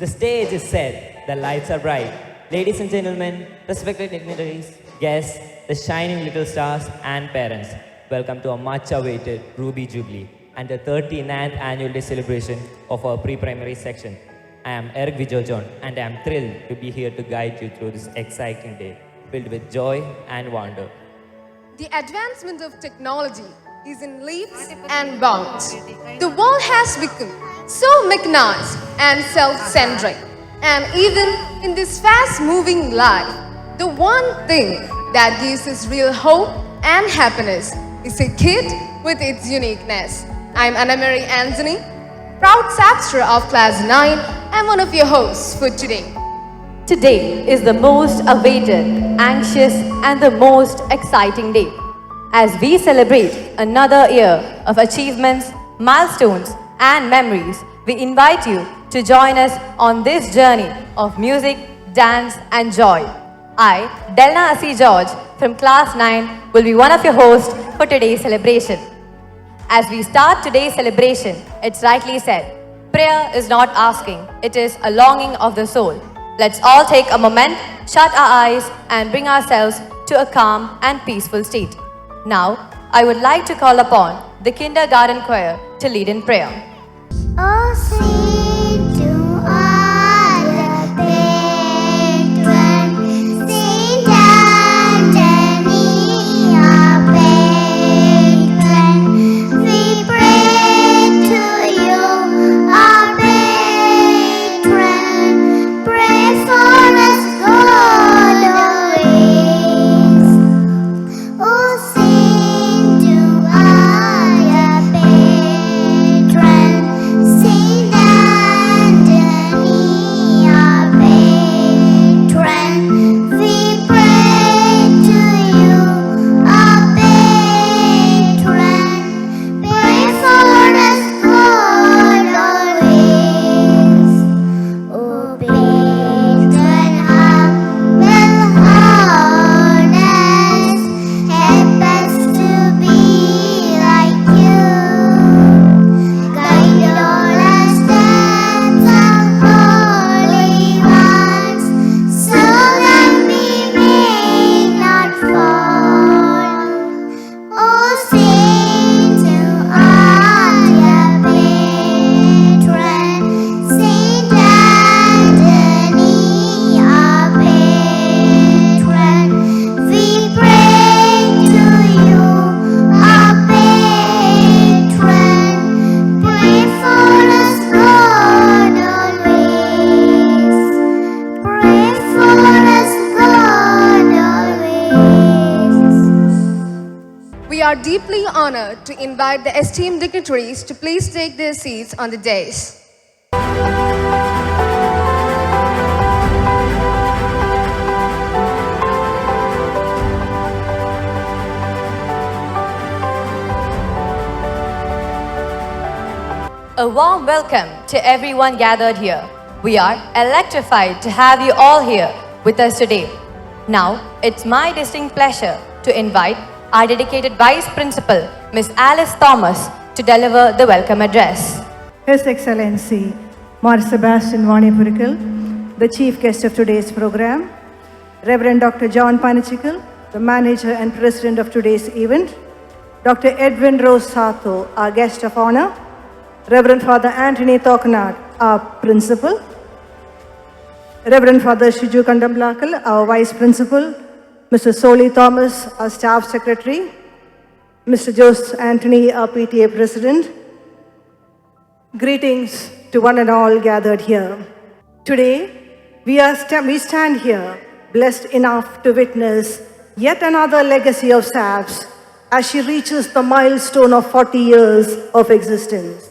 The stage is set, the lights are bright. Ladies and gentlemen, respected dignitaries, guests, the shining little stars, and parents, welcome to a much awaited Ruby Jubilee and the 39th annual day celebration of our pre-primary section. I am Eric Vijojon and I am thrilled to be here to guide you through this exciting day, filled with joy and wonder. The advancement of technology is in leaps and bounds. The world has become so mechanized and self-centric. And even in this fast-moving life, the one thing that gives us real hope and happiness is a kid with its uniqueness. I'm Anna Mary Anthony, proud Sapster of Class 9 and one of your hosts for today. Today is the most awaited, anxious, and the most exciting day as we celebrate another year of achievements, milestones, and memories. We invite you to join us on this journey of music, dance, and joy. I, Delna Asi George from Class 9, will be one of your hosts for today's celebration. As we start today's celebration, it's rightly said, prayer is not asking, it is a longing of the soul. Let's all take a moment, shut our eyes, and bring ourselves to a calm and peaceful state. Now, I would like to call upon the kindergarten choir to lead in prayer. Oh, sing to all the patron, Saint Anthony, our patron. We pray to you, our patron. Pray for us, God, always. Oh, sing to our patron, Saint Anthony, our patron. We pray to you, our patron. Pray for us, God, always. Oh, patron, humble honest, help us to be like you. Guide all our steps, our holy ones, so that we may not fall. Oh, sing to our patron, Saint Anthony, our patron. We pray to you, our patron. Pray for us, God, always. Pray for us, God, always. We are deeply honored to invite the esteemed dignitaries to please take their seats on the dais. A warm welcome to everyone gathered here. We are electrified to have you all here with us today. Now, it's my distinct pleasure to invite our dedicated Vice Principal, Miss Alice Thomas, to deliver the welcome address. His Excellency Mar Sebastian Vanipurikal, the chief guest of today's program, Reverend Dr. John Panichikal, the manager and president of today's event, Dr. Edwin Rose Sato, our guest of honor, Reverend Father Anthony Thokanat, our principal, Reverend Father Shiju Kandamblakal, our vice principal, Mr. Soli Thomas, our staff secretary, Mr. Joseph Anthony, our PTA president. Greetings to one and all gathered here. Today, we stand here blessed enough to witness yet another legacy of SAPS as she reaches the milestone of 40 years of existence.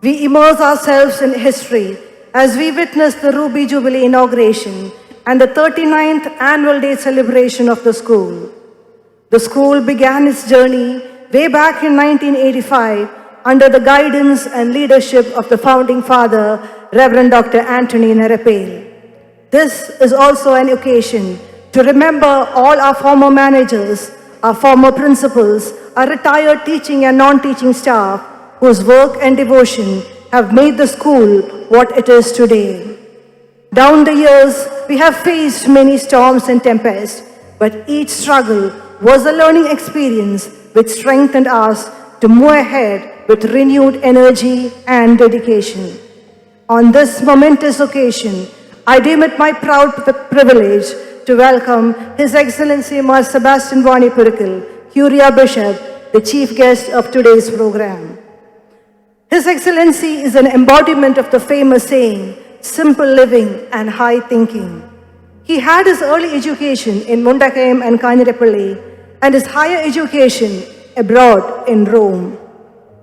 We immerse ourselves in history as we witness the Ruby Jubilee inauguration and the 39th annual day celebration of the school. The school began its journey way back in 1985 under the guidance and leadership of the founding father, Reverend Dr. Anthony Nerepel. This is also an occasion to remember all our former managers, our former principals, our retired teaching and non-teaching staff whose work and devotion have made the school what it is today. Down the years, we have faced many storms and tempests, but each struggle was a learning experience which strengthened us to move ahead with renewed energy and dedication. On this momentous occasion, I deem it my proud privilege to welcome His Excellency Mar Sebastian Vani Purikal, Curia Bishop, the chief guest of today's program. His Excellency is an embodiment of the famous saying, simple living and high thinking. He had his early education in Mundakayam and Kanyarepalli and his higher education abroad in Rome.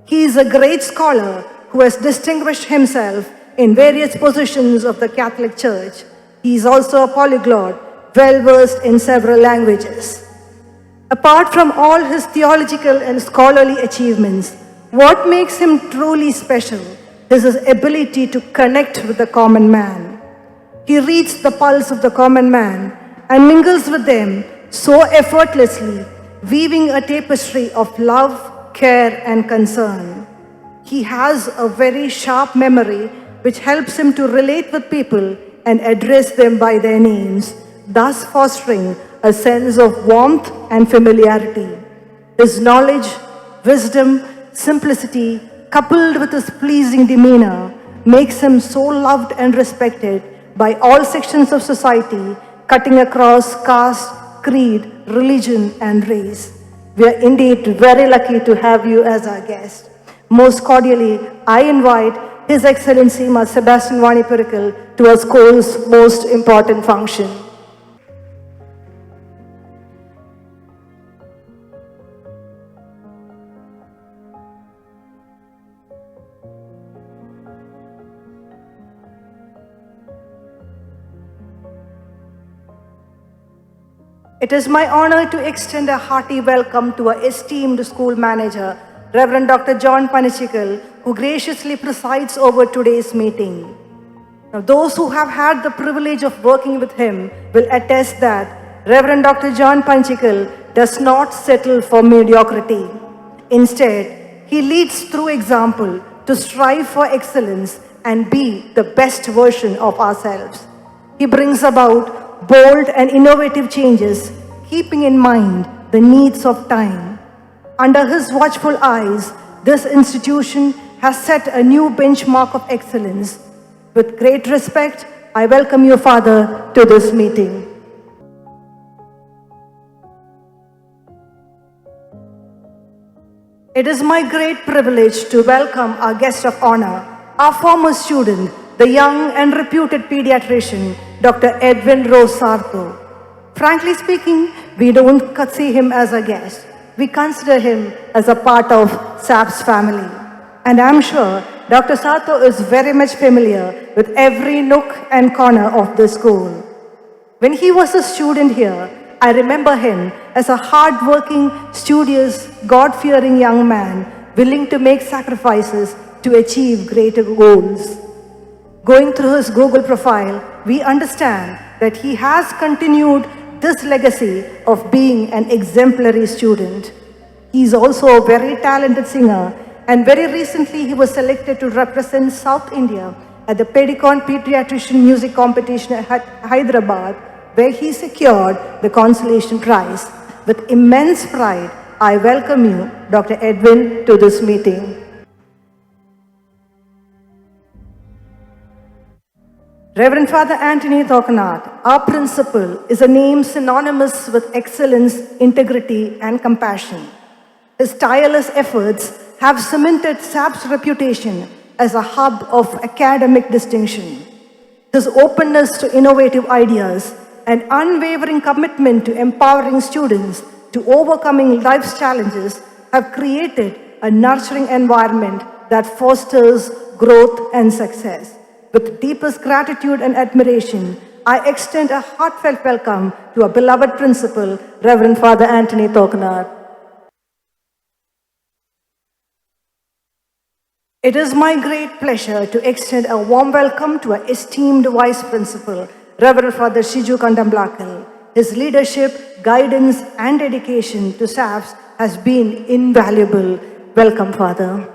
He is a great scholar who has distinguished himself in various positions of the Catholic Church. He is also a polyglot, well-versed in several languages. Apart from all his theological and scholarly achievements, what makes him truly special is his ability to connect with the common man. He reads the pulse of the common man and mingles with them so effortlessly, weaving a tapestry of love, care, and concern. He has a very sharp memory which helps him to relate with people and address them by their names, thus fostering a sense of warmth and familiarity. His knowledge, wisdom, simplicity, coupled with his pleasing demeanor, makes him so loved and respected by all sections of society, cutting across caste, creed, religion, and race. We are indeed very lucky to have you as our guest. Most cordially, I invite His Excellency Mar Sebastian Vani Purikal to our school's most important function. It is my honor to extend a hearty welcome to our esteemed school manager, Reverend Dr. John Panichikal, who graciously presides over today's meeting. Now, those who have had the privilege of working with him will attest that Reverend Dr. John Panichikal does not settle for mediocrity. Instead, he leads through example to strive for excellence and be the best version of ourselves. He brings about bold and innovative changes, keeping in mind the needs of time. Under his watchful eyes, this institution has set a new benchmark of excellence. With great respect, I welcome you, Father, to this meeting. It is my great privilege to welcome our guest of honor, our former student, the young and reputed pediatrician, Dr. Edwin Rose Sarto. Frankly speaking, we don't see him as a guest. We consider him as a part of SAP's family. And I'm sure Dr. Sarto is very much familiar with every nook and corner of the school. When he was a student here, I remember him as a hard-working, studious, God-fearing young man willing to make sacrifices to achieve greater goals. Going through his Google profile, we understand that he has continued this legacy of being an exemplary student. He is also a very talented singer, and very recently he was selected to represent South India at the Pedicon Pediatrician Music Competition at Hyderabad, where he secured the consolation prize. With immense pride, I welcome you, Dr. Edwin, to this meeting. Reverend Father Anthony Thokanath, our principal, is a name synonymous with excellence, integrity, and compassion. His tireless efforts have cemented SAP's reputation as a hub of academic distinction. His openness to innovative ideas and unwavering commitment to empowering students to overcoming life's challenges have created a nurturing environment that fosters growth and success. With deepest gratitude and admiration, I extend a heartfelt welcome to our beloved principal, Reverend Father Anthony Thokanath. It is my great pleasure to extend a warm welcome to our esteemed Vice Principal, Reverend Father Shiju Kandamblakal. His leadership, guidance, and dedication to SAPS has been invaluable. Welcome, Father.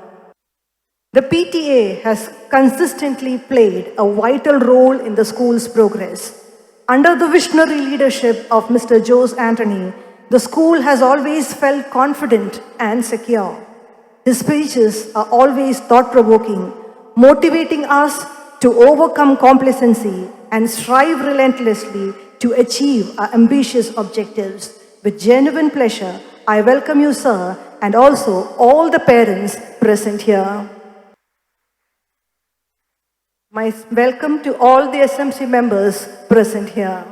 The PTA has consistently played a vital role in the school's progress. Under the visionary leadership of Mr. Jose Anthony, the school has always felt confident and secure. His speeches are always thought-provoking, motivating us to overcome complacency and strive relentlessly to achieve our ambitious objectives. With genuine pleasure, I welcome you, sir, and also all the parents present here. My welcome to all the SMC members present here.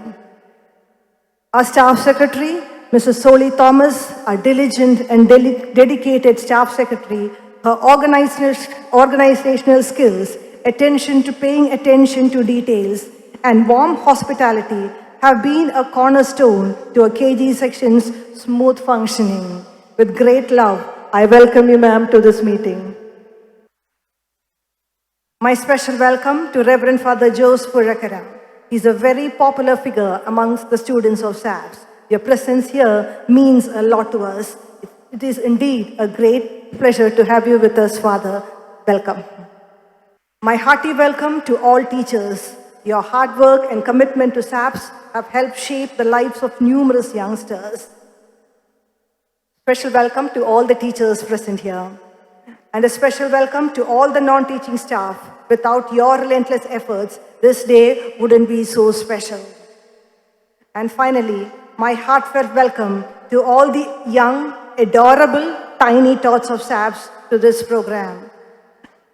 Our staff secretary, Mrs. Soli Thomas, our diligent and dedicated staff secretary, her organizational skills, paying attention to details, and warm hospitality have been a cornerstone to a KG section's smooth functioning. With great love, I welcome you, ma'am, to this meeting. My special welcome to Reverend Father Jose Purakara. He's a very popular figure amongst the students of SAPS. Your presence here means a lot to us. It is indeed a great pleasure to have you with us, Father. Welcome. My hearty welcome to all teachers. Your hard work and commitment to SAPS have helped shape the lives of numerous youngsters. Special welcome to all the teachers present here. And a special welcome to all the non-teaching staff. Without your relentless efforts, this day wouldn't be so special. And finally, my heartfelt welcome to all the young, adorable, tiny tots of SAPS to this program.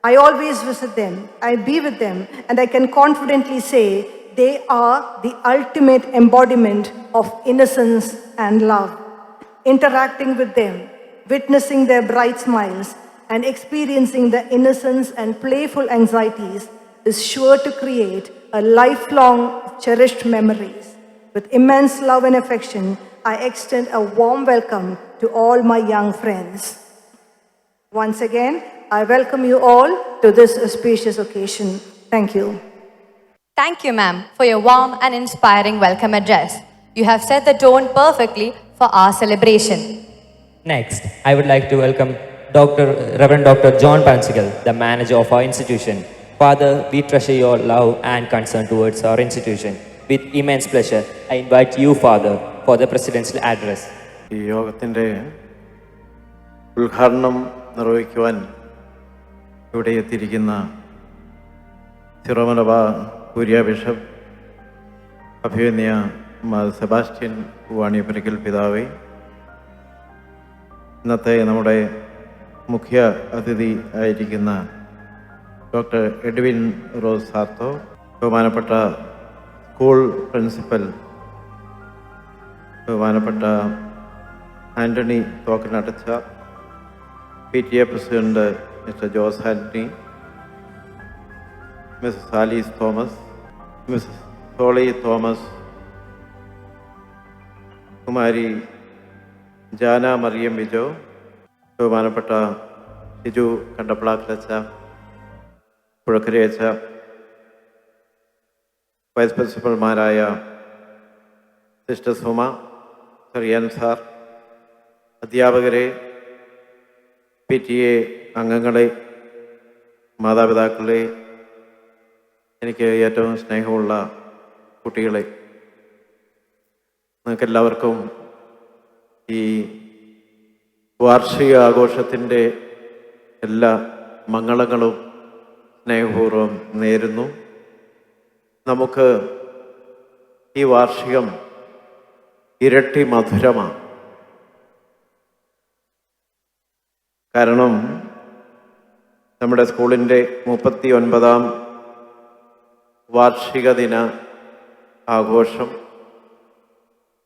I always visit them, I be with them, and I can confidently say they are the ultimate embodiment of innocence and love. Interacting with them, witnessing their bright smiles, and experiencing the innocence and playful anxieties is sure to create a lifelong cherished memories. With immense love and affection, I extend a warm welcome to all my young friends. Once again, I welcome you all to this auspicious occasion. Thank you. Thank you, ma'am, for your warm and inspiring welcome address. You have set the tone perfectly for our celebration. Next, I would like to welcome Reverend Dr. John Pansigal, the manager of our institution. Father, we treasure your love and concern towards our institution. With immense pleasure, I invite you, Father, for the presidential address. ഈ യോഗത്തിൻ്റെ ഉദ്ഘാടനം നിർവഹിക്കുവാൻ ഇവിടെ എത്തിയിരിക്കുന്ന Syro-Malabar curia bishop അഭിവന്യ സെബാസ്റ്റ്യൻ വാണിയപ്പുരയ്ക്കൽ പിതാവേ, ഇന്നത്തെ നമ്മുടെ മുഖ്യ അതിഥി ആയിരിക്കുന്ന ഡോക്ടർ എഡ്വിൻ റോസ് സാർത്തോ, ബഹുമാനപ്പെട്ട സ്കൂൾ പ്രിൻസിപ്പൽ ബഹുമാനപ്പെട്ട ആൻ്റണി തോക്കനടച്ച, PTA president mister Jose Antony, Mrs Alice Thomas, Mrs Soly Thomas, കുമാരി ജാന മറിയം വിജോ, ബഹുമാനപ്പെട്ട ഷിജു കണ്ടപ്പളാക്കലച്ച, പുഴക്കരയച്ച, വൈസ് പ്രിൻസിപ്പൽമാരായ സിസ്റ്റർ സുമ, റിയാൻ സാർ, അധ്യാപകരെ, PTA അംഗങ്ങളെ, മാതാപിതാക്കളെ, എനിക്ക് ഏറ്റവും സ്നേഹമുള്ള കുട്ടികളെ, നിങ്ങൾക്കെല്ലാവർക്കും ഈ വാർഷിക ആഘോഷത്തിൻ്റെ എല്ലാ മംഗളങ്ങളും സ്നേഹപൂർവ്വം നേരുന്നു. നമുക്ക് ഈ വാർഷികം ഇരട്ടി മധുരമാണ്. കാരണം നമ്മുടെ സ്കൂളിൻ്റെ 39ാം വാർഷിക ദിന ആഘോഷം,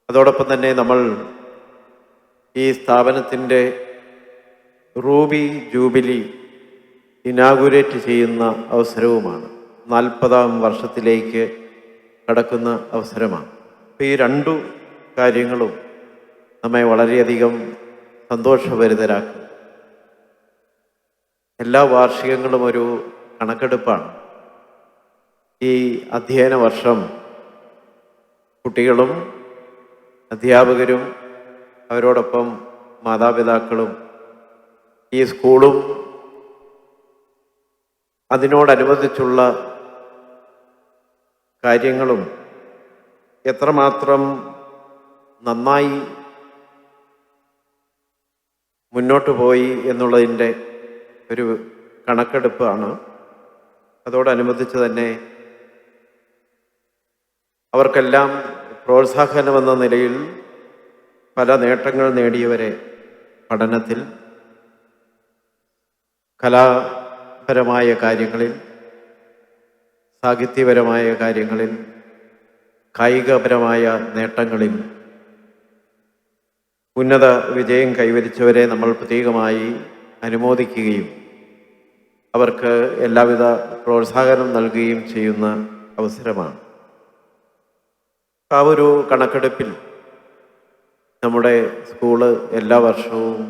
അതോടൊപ്പം തന്നെ നമ്മൾ ഈ സ്ഥാപനത്തിൻ്റെ റൂബി ജൂബിലി ഇനാഗുറേറ്റ് ചെയ്യുന്ന അവസരവുമാണ്. 40ാം വർഷത്തിലേക്ക് കടക്കുന്ന അവസരമാണ്. അപ്പോൾ ഈ രണ്ടു കാര്യങ്ങളും നമ്മെ വളരെയധികം സന്തോഷഭരിതരാക്കും. എല്ലാ വാർഷികങ്ങളും ഒരു കണക്കെടുപ്പാണ്. ഈ അധ്യയന വർഷം കുട്ടികളും അധ്യാപകരും അവരോടൊപ്പം മാതാപിതാക്കളും ഈ സ്കൂളും അതിനോടനുബന്ധിച്ചുള്ള കാര്യങ്ങളും എത്രമാത്രം നന്നായി മുന്നോട്ട് പോയി എന്നുള്ളതിൻ്റെ ഒരു കണക്കെടുപ്പാണ്. അതോടനുബന്ധിച്ച് തന്നെ അവർക്കെല്ലാം പ്രോത്സാഹനമെന്ന നിലയിൽ പല നേട്ടങ്ങൾ നേടിയവരെ പഠനത്തിൽ, കലാപരമായ കാര്യങ്ങളിൽ, സാഹിത്യപരമായ കാര്യങ്ങളിൽ, കായികപരമായ നേട്ടങ്ങളിൽ ഉന്നത വിജയം കൈവരിച്ചവരെ നമ്മൾ പ്രത്യേകമായി അനുമോദിക്കുകയും അവർക്ക് എല്ലാവിധ പ്രോത്സാഹനം നൽകുകയും ചെയ്യുന്ന അവസരമാണ്. ആ ഒരു കണക്കെടുപ്പിൽ നമ്മുടെ സ്കൂള് എല്ലാ വർഷവും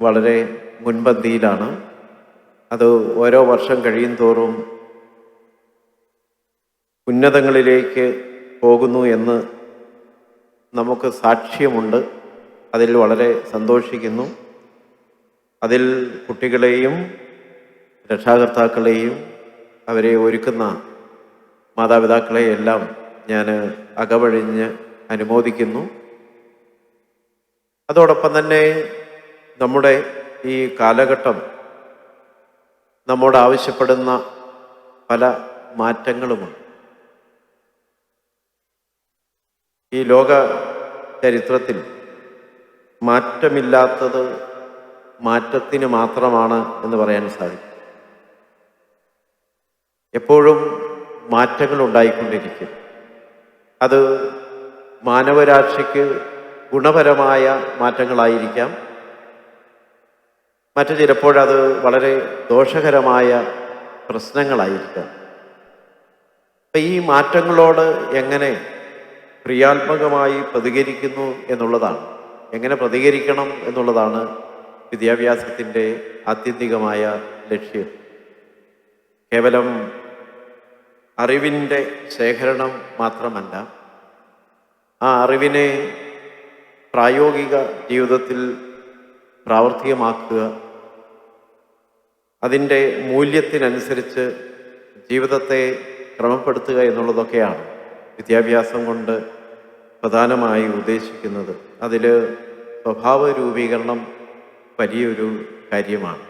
വളരെ മുൻപന്തിയിലാണ്. അത് ഓരോ വർഷം കഴിയും തോറും ഉന്നതങ്ങളിലേക്ക് പോകുന്നു എന്ന് നമുക്ക് സാക്ഷ്യമുണ്ട്. അതിൽ വളരെ സന്തോഷിക്കുന്നു. അതിൽ കുട്ടികളെയും രക്ഷാകർത്താക്കളെയും അവരെ ഒരുക്കുന്ന മാതാപിതാക്കളെയെല്ലാം ഞാൻ അകവഴിഞ്ഞ് അനുമോദിക്കുന്നു. അതോടൊപ്പം തന്നെ നമ്മുടെ ഈ കാലഘട്ടം നമ്മോട് ആവശ്യപ്പെടുന്ന പല മാറ്റങ്ങളുമുണ്ട്. ഈ ലോക ചരിത്രത്തിൽ മാറ്റമില്ലാത്തത് മാറ്റത്തിന് മാത്രമാണ് എന്ന് പറയാൻ സാധിക്കും. എപ്പോഴും മാറ്റങ്ങൾ ഉണ്ടായിക്കൊണ്ടിരിക്കും. അത് മാനവരാശിക്ക് ഗുണപരമായ മാറ്റങ്ങളായിരിക്കാം, മറ്റു ചിലപ്പോഴത് വളരെ ദോഷകരമായ പ്രശ്നങ്ങളായിരിക്കാം. അപ്പം ഈ മാറ്റങ്ങളോട് എങ്ങനെ ക്രിയാത്മകമായി പ്രതികരിക്കുന്നു എന്നുള്ളതാണ്, എങ്ങനെ പ്രതികരിക്കണം എന്നുള്ളതാണ് വിദ്യാഭ്യാസത്തിൻ്റെ ആത്യന്തികമായ ലക്ഷ്യം. കേവലം അറിവിൻ്റെ ശേഖരണം മാത്രമല്ല, ആ അറിവിനെ പ്രായോഗിക ജീവിതത്തിൽ പ്രാവർത്തികമാക്കുക, അതിൻ്റെ മൂല്യത്തിനനുസരിച്ച് ജീവിതത്തെ ക്രമപ്പെടുത്തുക എന്നുള്ളതൊക്കെയാണ് വിദ്യാഭ്യാസം കൊണ്ട് പ്രധാനമായി ഉദ്ദേശിക്കുന്നത്. അതിൽ സ്വഭാവ രൂപീകരണം വലിയൊരു കാര്യമാണ്.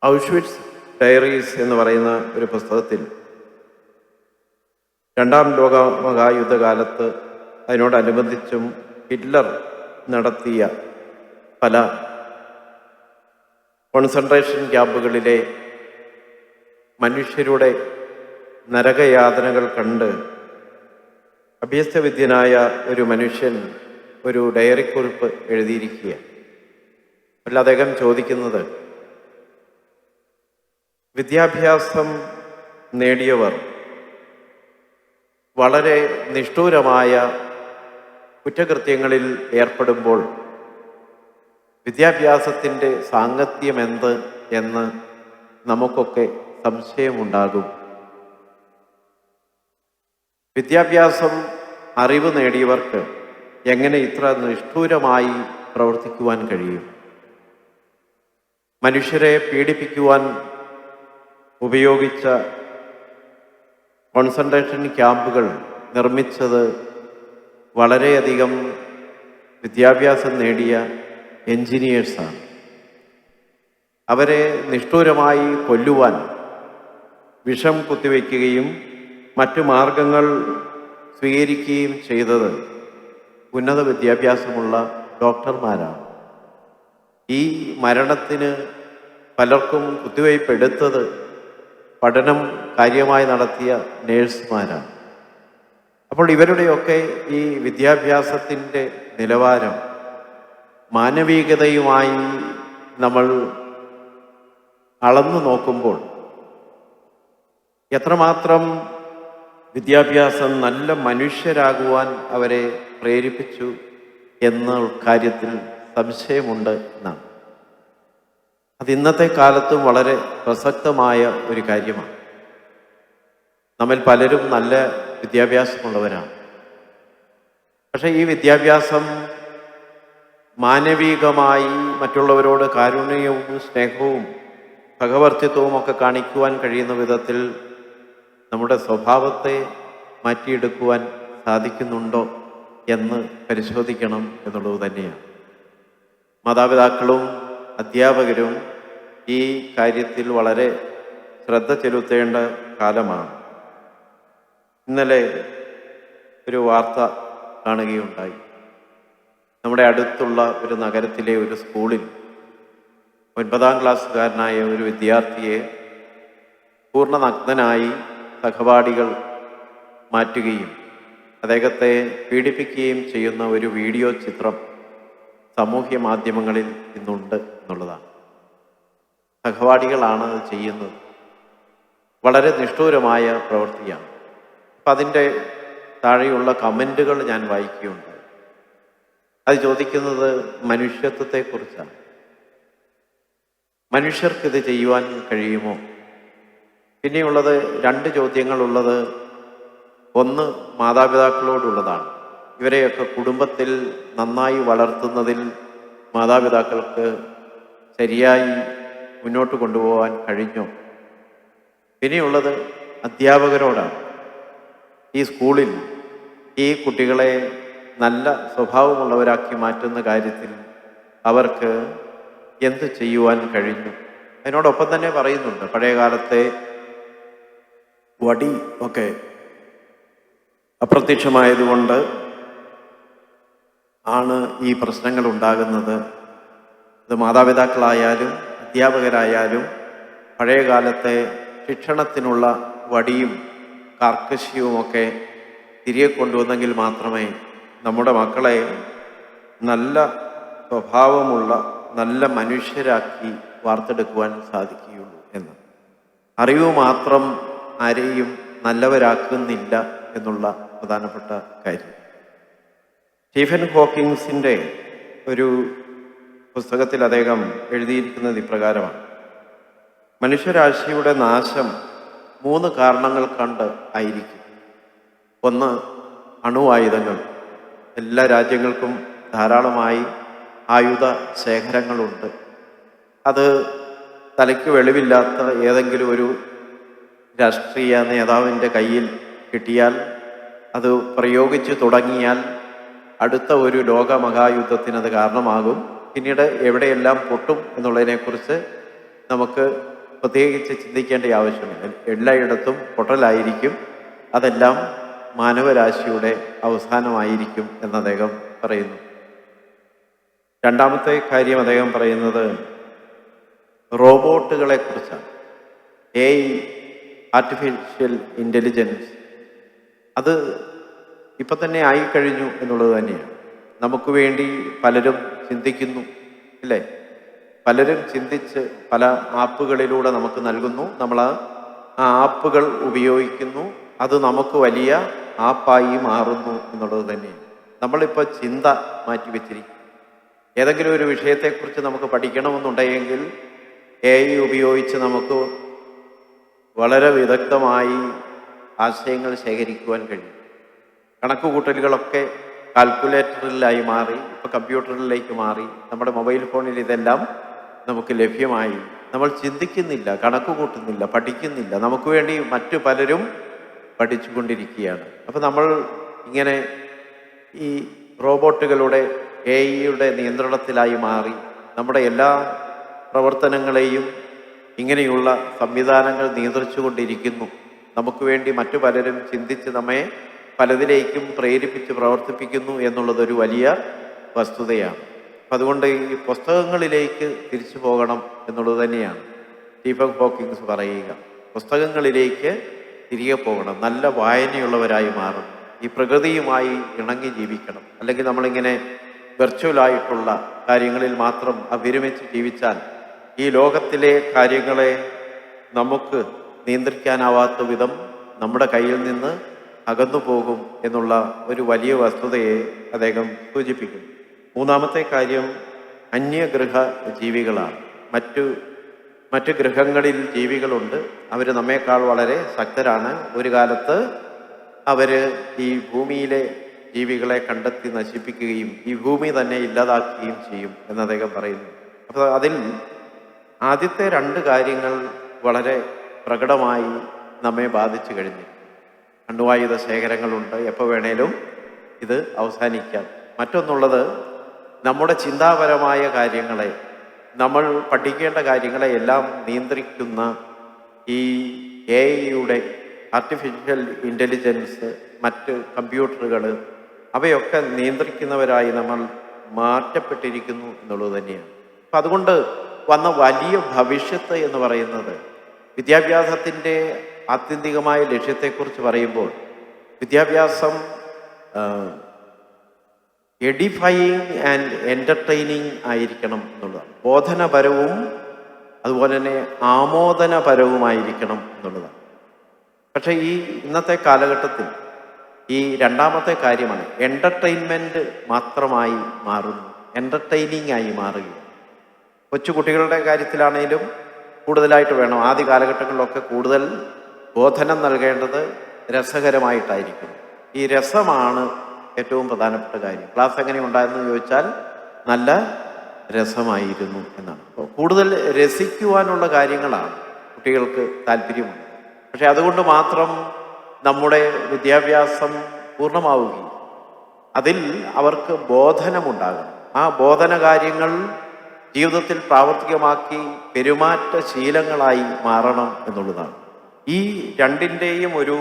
ഔഷ്വിറ്റ്സ് ഡയറീസ് എന്ന് പറയുന്ന ഒരു പുസ്തകത്തിൽ രണ്ടാം ലോക മഹായുദ്ധകാലത്ത് അതിനോടനുബന്ധിച്ചും ഹിറ്റ്ലർ നടത്തിയ പല കോൺസെൻട്രേഷൻ ക്യാമ്പുകളിലെ മനുഷ്യരുടെ നരകയാതനകൾ കണ്ട് അഭ്യസ്തവിദ്യനായ ഒരു മനുഷ്യൻ ഒരു ഡയറിക്കുറിപ്പ് എഴുതിയിരിക്കുകയാണ്. അല്ല, അദ്ദേഹം ചോദിക്കുന്നത്, വിദ്യാഭ്യാസം നേടിയവർ വളരെ നിഷ്ഠൂരമായ കുറ്റകൃത്യങ്ങളിൽ ഏർപ്പെടുമ്പോൾ വിദ്യാഭ്യാസത്തിൻ്റെ സാംഗത്യം എന്ത് എന്ന് നമുക്കൊക്കെ സംശയമുണ്ടാകും. വിദ്യാഭ്യാസം അറിവ് നേടിയവർക്ക് എങ്ങനെ ഇത്ര നിഷ്ഠൂരമായി പ്രവർത്തിക്കുവാൻ കഴിയും? മനുഷ്യരെ പീഡിപ്പിക്കുവാൻ ഉപയോഗിച്ച കോൺസെൻട്രേഷൻ ക്യാമ്പുകൾ നിർമ്മിച്ചത് വളരെയധികം വിദ്യാഭ്യാസം നേടിയ എൻജിനീയേഴ്സാണ്. അവരെ നിഷ്ഠൂരമായി കൊല്ലുവാൻ വിഷം കുത്തിവെക്കുകയും മറ്റു മാർഗങ്ങൾ സ്വീകരിക്കുകയും ചെയ്തത് ഉന്നത വിദ്യാഭ്യാസമുള്ള ഡോക്ടർമാരാണ്. ഈ മരണത്തിന് പലർക്കും കുത്തിവയ്പ് എടുത്തത് പഠനം കാര്യമായി നടത്തിയ നേഴ്സുമാരാണ്. അപ്പോൾ ഇവരുടെയൊക്കെ ഈ വിദ്യാഭ്യാസത്തിൻ്റെ നിലവാരം മാനവികതയുമായി നമ്മൾ അളന്നു നോക്കുമ്പോൾ എത്രമാത്രം വിദ്യാഭ്യാസം നല്ല മനുഷ്യരാകുവാൻ അവരെ പ്രേരിപ്പിച്ചു എന്ന കാര്യത്തിൽ സംശയമുണ്ട് എന്നാണ്. അത് ഇന്നത്തെ കാലത്തും വളരെ പ്രസക്തമായ ഒരു കാര്യമാണ്. നമ്മിൽ പലരും നല്ല വിദ്യാഭ്യാസമുള്ളവരാണ്. പക്ഷേ ഈ വിദ്യാഭ്യാസം മാനവികമായി മറ്റുള്ളവരോട് കാരുണ്യവും സ്നേഹവും ഭഗവർത്തിത്വവും ഒക്കെ കാണിക്കുവാൻ കഴിയുന്ന വിധത്തിൽ നമ്മുടെ സ്വഭാവത്തെ മാറ്റിയെടുക്കുവാൻ സാധിക്കുന്നുണ്ടോ എന്ന് പരിശോധിക്കണം എന്നുള്ളത് തന്നെയാണ്. മാതാപിതാക്കളും അധ്യാപകരും ഈ കാര്യത്തിൽ വളരെ ശ്രദ്ധ ചെലുത്തേണ്ട കാലമാണ്. ഇന്നലെ ഒരു വാർത്ത കാണുകയുണ്ടായി. നമ്മുടെ അടുത്തുള്ള ഒരു നഗരത്തിലെ ഒരു സ്കൂളിൽ 9ാം ക്ലാസ്സുകാരനായ ഒരു വിദ്യാർത്ഥിയെ പൂർണ്ണ നഗ്നനായി സഹപാഠികൾ മാറ്റുകയും അദ്ദേഹത്തെ പീഡിപ്പിക്കുകയും ചെയ്യുന്ന ഒരു വീഡിയോ ചിത്രം സാമൂഹ്യ മാധ്യമങ്ങളിൽ ഇന്നുണ്ട് എന്നുള്ളതാണ്. സഹപാഠികളാണ് അത് ചെയ്യുന്നത്. വളരെ നിഷ്ഠൂരമായ പ്രവൃത്തിയാണ്. അപ്പം അതിൻ്റെ താഴെയുള്ള കമൻറ്റുകൾ ഞാൻ വായിക്കുകയുണ്ടായി. അത് ചോദിക്കുന്നത് മനുഷ്യത്വത്തെക്കുറിച്ചാണ്. മനുഷ്യർക്കിത് ചെയ്യുവാൻ കഴിയുമോ? പിന്നെയുള്ളത് 2 ചോദ്യങ്ങളുള്ളത്. ഒന്ന് മാതാപിതാക്കളോടുള്ളതാണ്. ഇവരെയൊക്കെ കുടുംബത്തിൽ നന്നായി വളർത്തുന്നതിൽ മാതാപിതാക്കൾക്ക് ശരിയായി മുന്നോട്ട് കൊണ്ടുപോകാൻ കഴിഞ്ഞോ? പിന്നെയുള്ളത് അധ്യാപകരോടാണ്. ഈ സ്കൂളിൽ ഈ കുട്ടികളെ നല്ല സ്വഭാവമുള്ളവരാക്കി മാറ്റുന്ന കാര്യത്തിൽ അവർക്ക് എന്ത് ചെയ്യുവാൻ കഴിഞ്ഞു? അതിനോടൊപ്പം തന്നെ പറയുന്നുണ്ട്, പഴയ കാലത്തെ വടി ഒക്കെ അപ്രത്യക്ഷമായതുകൊണ്ട് ആണ് ഈ പ്രശ്നങ്ങൾ ഉണ്ടാകുന്നത്. ഇത് മാതാപിതാക്കളായാലും അധ്യാപകരായാലും പഴയ കാലത്തെ ശിക്ഷണത്തിനുള്ള വടിയും കാർക്കശ്യവുമൊക്കെ തിരികെ കൊണ്ടുവന്നെങ്കിൽ മാത്രമേ നമ്മുടെ മക്കളെ നല്ല സ്വഭാവമുള്ള നല്ല മനുഷ്യരാക്കി വാർത്തെടുക്കുവാൻ സാധിക്കുകയുള്ളൂ എന്ന്. അറിവ് മാത്രം ആരെയും നല്ലവരാക്കുന്നില്ല എന്നുള്ള പ്രധാനപ്പെട്ട കാര്യം. സ്റ്റീഫൻ ഹോക്കിങ്സിൻ്റെ ഒരു പുസ്തകത്തിൽ അദ്ദേഹം എഴുതിയിരിക്കുന്നത് ഇപ്രകാരമാണ്: മനുഷ്യരാശിയുടെ നാശം 3 കാരണങ്ങൾ കൊണ്ട് ആയിരിക്കും. ഒന്ന്, അണുവായുധങ്ങൾ. എല്ലാ രാജ്യങ്ങൾക്കും ധാരാളമായി ആയുധ ശേഖരങ്ങളുണ്ട്. അത് തലയ്ക്ക് വെളിവില്ലാത്ത ഏതെങ്കിലും ഒരു രാഷ്ട്രീയ നേതാവിൻ്റെ കയ്യിൽ കിട്ടിയാൽ, അത് പ്രയോഗിച്ചു തുടങ്ങിയാൽ അടുത്ത ഒരു ലോകമഹായുദ്ധത്തിന് അത് കാരണമാകും. പിന്നീട് എവിടെയെല്ലാം പൊട്ടും എന്നുള്ളതിനെക്കുറിച്ച് നമുക്ക് പ്രത്യേകിച്ച് ചിന്തിക്കേണ്ട ആവശ്യമില്ല. എല്ലായിടത്തും പൊട്ടലായിരിക്കും. അതെല്ലാം മാനവരാശിയുടെ അവസാനമായിരിക്കും എന്ന് അദ്ദേഹം പറയുന്നു. 2ാമത്തെ കാര്യം അദ്ദേഹം പറയുന്നത് റോബോട്ടുകളെ കുറിച്ചാണ്. AI, ആർട്ടിഫിഷ്യൽ ഇൻ്റലിജൻസ്, അത് ഇപ്പം തന്നെ ആയിക്കഴിഞ്ഞു എന്നുള്ളത് തന്നെയാണ്. നമുക്ക് വേണ്ടി പലരും ചിന്തിക്കുന്നു, അല്ലേ? പലരും ചിന്തിച്ച് പല ആപ്പുകളിലൂടെ നമുക്ക് നൽകുന്നു. നമ്മൾ ആ ആപ്പുകൾ ഉപയോഗിക്കുന്നു. അത് നമുക്ക് വലിയ ആപ്പായി മാറുന്നു എന്നുള്ളത് തന്നെയാണ്. നമ്മളിപ്പോൾ ചിന്ത മാറ്റിവെച്ചിരിക്കും. ഏതെങ്കിലും ഒരു വിഷയത്തെക്കുറിച്ച് നമുക്ക് പഠിക്കണമെന്നുണ്ടെങ്കിൽ AI ഉപയോഗിച്ച് നമുക്ക് വളരെ വിദഗ്ധമായി ആശയങ്ങൾ ശേഖരിക്കുവാൻ കഴിയും. കണക്കുകൂട്ടലുകളൊക്കെ കാൽക്കുലേറ്ററിലായി മാറി, ഇപ്പോൾ കമ്പ്യൂട്ടറിലേക്ക് മാറി. നമ്മുടെ മൊബൈൽ ഫോണിൽ ഇതെല്ലാം നമുക്ക് ലഭ്യമായി. നമ്മൾ ചിന്തിക്കുന്നില്ല, കണക്ക് കൂട്ടുന്നില്ല, പഠിക്കുന്നില്ല. നമുക്ക് വേണ്ടി മറ്റു പലരും പഠിച്ചുകൊണ്ടിരിക്കുകയാണ്. അപ്പോൾ നമ്മൾ ഇങ്ങനെ ഈ റോബോട്ടുകളുടെ AI-യുടെ നിയന്ത്രണത്തിലായി മാറി നമ്മുടെ എല്ലാ പ്രവർത്തനങ്ങളെയും ഇങ്ങനെയുള്ള സംവിധാനങ്ങൾ നിയന്ത്രിച്ചു കൊണ്ടിരിക്കുന്നു. നമുക്ക് വേണ്ടി മറ്റു പലരും ചിന്തിച്ച് നമ്മെ പലതിലേക്കും പ്രേരിപ്പിച്ച് പ്രവർത്തിപ്പിക്കുന്നു എന്നുള്ളതൊരു വലിയ വസ്തുതയാണ്. അപ്പം അതുകൊണ്ട് ഈ പുസ്തകങ്ങളിലേക്ക് തിരിച്ചു പോകണം എന്നുള്ളത് തന്നെയാണ് സ്റ്റീഫൻ ഹോക്കിങ്സ് പറയുക. പുസ്തകങ്ങളിലേക്ക് തിരികെ പോകണം, നല്ല വായനയുള്ളവരായി മാറണം, ഈ പ്രകൃതിയുമായി ഇണങ്ങി ജീവിക്കണം. അല്ലെങ്കിൽ നമ്മളിങ്ങനെ വെർച്വലായിട്ടുള്ള കാര്യങ്ങളിൽ മാത്രം അഭിരമിച്ച് ജീവിച്ചാൽ ഈ ലോകത്തിലെ കാര്യങ്ങളെ നമുക്ക് നിയന്ത്രിക്കാനാവാത്ത വിധം നമ്മുടെ കയ്യിൽ നിന്ന് അകന്നു പോകും എന്നുള്ള ഒരു വലിയ വസ്തുതയെ അദ്ദേഹം സൂചിപ്പിക്കുന്നു. 3ാമത്തെ കാര്യം അന്യഗ്രഹ ജീവികളാണ്. മറ്റ് ഗ്രഹങ്ങളിൽ ജീവികളുണ്ട്. അവർ നമ്മേക്കാൾ വളരെ ശക്തരാണ്. ഒരു കാലത്ത് അവർ ഈ ഭൂമിയിലെ ജീവികളെ കണ്ടെത്തി നശിപ്പിക്കുകയും ഈ ഭൂമി തന്നെ ഇല്ലാതാക്കുകയും ചെയ്യും എന്ന് അദ്ദേഹം പറയുന്നു. അപ്പോൾ അതിൽ ആദ്യത്തെ 2 കാര്യങ്ങൾ വളരെ പ്രകടമായി നമ്മെ ബാധിച്ചു കഴിഞ്ഞു. അണ്വായുധ ശേഖരങ്ങളുണ്ട്, എപ്പോൾ വേണേലും ഇത് അവസാനിക്കാം. മറ്റൊന്നുള്ളത്, നമ്മുടെ ചിന്താപരമായ കാര്യങ്ങളെ, നമ്മൾ പഠിക്കേണ്ട കാര്യങ്ങളെ എല്ലാം നിയന്ത്രിക്കുന്ന ഈ AI-യുടെ ആർട്ടിഫിഷ്യൽ ഇൻ്റലിജൻസ്, മറ്റ് കമ്പ്യൂട്ടറുകൾ, അവയൊക്കെ നിയന്ത്രിക്കുന്നവരായി നമ്മൾ മാറ്റപ്പെട്ടിരിക്കുന്നു എന്നുള്ളത് തന്നെയാണ്. അപ്പം അതുകൊണ്ട് വന്ന വലിയ ഭവിഷ്യത്ത് എന്ന് പറയുന്നത്, വിദ്യാഭ്യാസത്തിൻ്റെ ആത്യന്തികമായ ലക്ഷ്യത്തെക്കുറിച്ച് പറയുമ്പോൾ വിദ്യാഭ്യാസം എഡിഫയിങ് ആൻഡ് എൻ്റർടൈനിങ് ആയിരിക്കണം എന്നുള്ളതാണ്. ബോധനപരവും അതുപോലെ തന്നെ ആമോദനപരവുമായിരിക്കണം എന്നുള്ളതാണ്. പക്ഷേ ഈ ഇന്നത്തെ കാലഘട്ടത്തിൽ ഈ രണ്ടാമത്തെ കാര്യമാണ് എൻ്റർടൈൻമെൻറ്റ് മാത്രമായി മാറുന്നു, എൻ്റർടൈനിങ് ആയി മാറുകയാണ്. കൊച്ചുകുട്ടികളുടെ കാര്യത്തിലാണെങ്കിലും കൂടുതലായിട്ട് വേണം. ആദ്യ കാലഘട്ടങ്ങളിലൊക്കെ കൂടുതൽ ബോധനം നൽകേണ്ടത് രസകരമായിട്ടായിരിക്കും. ഈ രസമാണ് ഏറ്റവും പ്രധാനപ്പെട്ട കാര്യം. ക്ലാസ് എങ്ങനെ ഉണ്ടായിരുന്നു ചോദിച്ചാൽ നല്ല രസമായിരുന്നു എന്നാണ്. അപ്പോൾ കൂടുതൽ രസിക്കുവാനുള്ള കാര്യങ്ങളാണ് കുട്ടികൾക്ക് താല്പര്യമുള്ളത്. പക്ഷെ അതുകൊണ്ട് മാത്രം നമ്മുടെ വിദ്യാഭ്യാസം പൂർണ്ണമാവുകയും അതിൽ അവർക്ക് ബോധനമുണ്ടാകണം. ആ ബോധന കാര്യങ്ങൾ ജീവിതത്തിൽ പ്രാവർത്തികമാക്കി പെരുമാറ്റ ശീലങ്ങളായി മാറണം എന്നുള്ളതാണ്. ഈ രണ്ടിൻ്റെയും ഒരു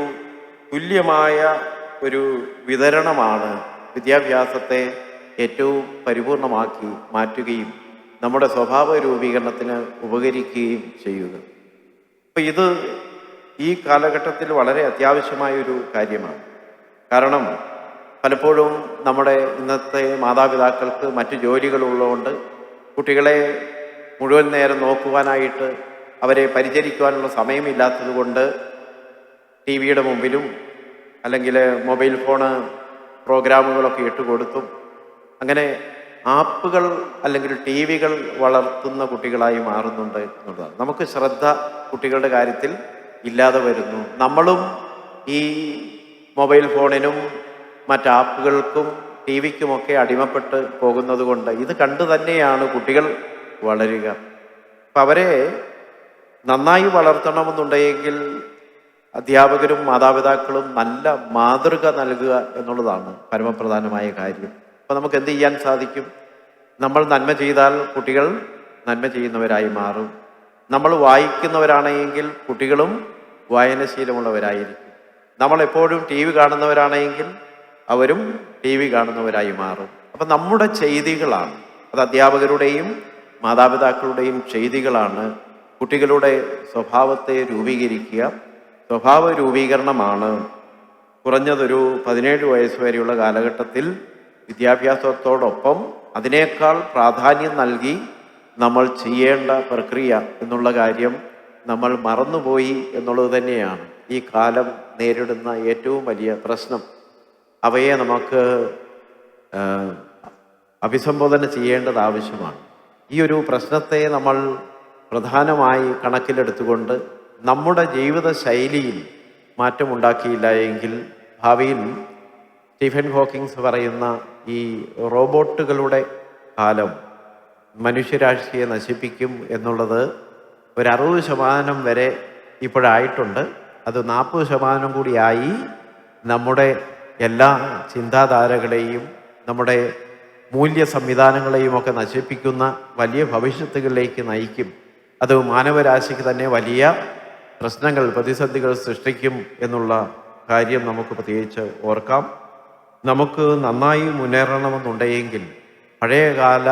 തുല്യമായ ഒരു വിതരണമാണ് വിദ്യാഭ്യാസത്തെ ഏറ്റവും പരിപൂർണമാക്കി മാറ്റുകയും നമ്മുടെ സ്വഭാവ രൂപീകരണത്തിന് ഉപകരിക്കുകയും ചെയ്യുക. അപ്പോൾ ഇത് ഈ കാലഘട്ടത്തിൽ വളരെ അത്യാവശ്യമായൊരു കാര്യമാണ്. കാരണം പലപ്പോഴും നമ്മുടെ ഇന്നത്തെ മാതാപിതാക്കൾക്ക് മറ്റു ജോലികളുള്ളതുകൊണ്ട് കുട്ടികളെ മുഴുവൻ നേരം നോക്കുവാനായിട്ട്, അവരെ പരിചരിക്കുവാനുള്ള സമയമില്ലാത്തത് കൊണ്ട് TV-യുടെ മുമ്പിലും അല്ലെങ്കിൽ മൊബൈൽ ഫോണ് പ്രോഗ്രാമുകളൊക്കെ ഇട്ടുകൊടുത്തും അങ്ങനെ ആപ്പുകൾ അല്ലെങ്കിൽ TV-കൾ വളർത്തുന്ന കുട്ടികളായി മാറുന്നുണ്ട് എന്നുള്ളതാണ്. നമുക്ക് ശ്രദ്ധ കുട്ടികളുടെ കാര്യത്തിൽ ഇല്ലാതെ വരുന്നു. നമ്മളും ഈ മൊബൈൽ ഫോണിനും മറ്റാപ്പുകൾക്കും TV-ക്കുമൊക്കെ അടിമപ്പെട്ട് പോകുന്നത് കൊണ്ട് ഇത് കണ്ടു തന്നെയാണ് കുട്ടികൾ വളരുക. അപ്പം അവരെ നന്നായി വളർത്തണമെന്നുണ്ടെങ്കിൽ അധ്യാപകരും മാതാപിതാക്കളും നല്ല മാതൃക നൽകുക എന്നുള്ളതാണ് പരമപ്രധാനമായ കാര്യം. അപ്പം നമുക്ക് എന്ത് ചെയ്യാൻ സാധിക്കും? നമ്മൾ നന്മ ചെയ്താൽ കുട്ടികൾ നന്മ ചെയ്യുന്നവരായി മാറും. നമ്മൾ വായിക്കുന്നവരാണെങ്കിൽ കുട്ടികളും വായനശീലമുള്ളവരായിരിക്കും. നമ്മളെപ്പോഴും TV കാണുന്നവരാണെങ്കിൽ അവരും TV കാണുന്നവരായി മാറും. അപ്പം നമ്മുടെ ചെയ്തികളാണ്, അത് അധ്യാപകരുടെയും മാതാപിതാക്കളുടെയും ചെയ്തികളാണ് കുട്ടികളുടെ സ്വഭാവത്തെ രൂപീകരിക്കുക. സ്വഭാവ രൂപീകരണമാണ് കുറഞ്ഞതൊരു 17 വയസ്സ് വരെയുള്ള കാലഘട്ടത്തിൽ വിദ്യാഭ്യാസത്തോടൊപ്പം അതിനേക്കാൾ പ്രാധാന്യം നൽകി നമ്മൾ ചെയ്യേണ്ട പ്രക്രിയ എന്നുള്ള കാര്യം നമ്മൾ മറന്നുപോയി എന്നുള്ളത് തന്നെയാണ് ഈ കാലം നേരിടുന്ന ഏറ്റവും വലിയ പ്രശ്നം. അവയെ നമുക്ക് അഭിസംബോധന ചെയ്യേണ്ടത് ആവശ്യമാണ്. ഈ ഒരു പ്രശ്നത്തെ നമ്മൾ പ്രധാനമായി കണക്കിലെടുത്തുകൊണ്ട് നമ്മുടെ ജീവിത ശൈലിയിൽ മാറ്റമുണ്ടാക്കിയില്ല എങ്കിൽ ഭാവിയിൽ സ്റ്റീഫൻ ഹോക്കിങ്സ് പറയുന്ന ഈ റോബോട്ടുകളുടെ കാലം മനുഷ്യരാശിയെ നശിപ്പിക്കും എന്നുള്ളത് ഒരു 60% വരെ ഇപ്പോഴായിട്ടുണ്ട്. അത് 40% കൂടിയായി നമ്മുടെ എല്ലാ ചിന്താധാരകളെയും നമ്മുടെ മൂല്യ സംവിധാനങ്ങളെയും ഒക്കെ നശിപ്പിക്കുന്ന വലിയ ഭവിഷ്യത്തുകളിലേക്ക് നയിക്കും. അത് മാനവരാശിക്ക് തന്നെ വലിയ പ്രശ്നങ്ങൾ, പ്രതിസന്ധികൾ സൃഷ്ടിക്കും എന്നുള്ള കാര്യം നമുക്ക് പ്രത്യേകിച്ച് ഓർക്കാം. നമുക്ക് നന്നായി മുന്നേറണമെന്നുണ്ടെങ്കിൽ പഴയകാല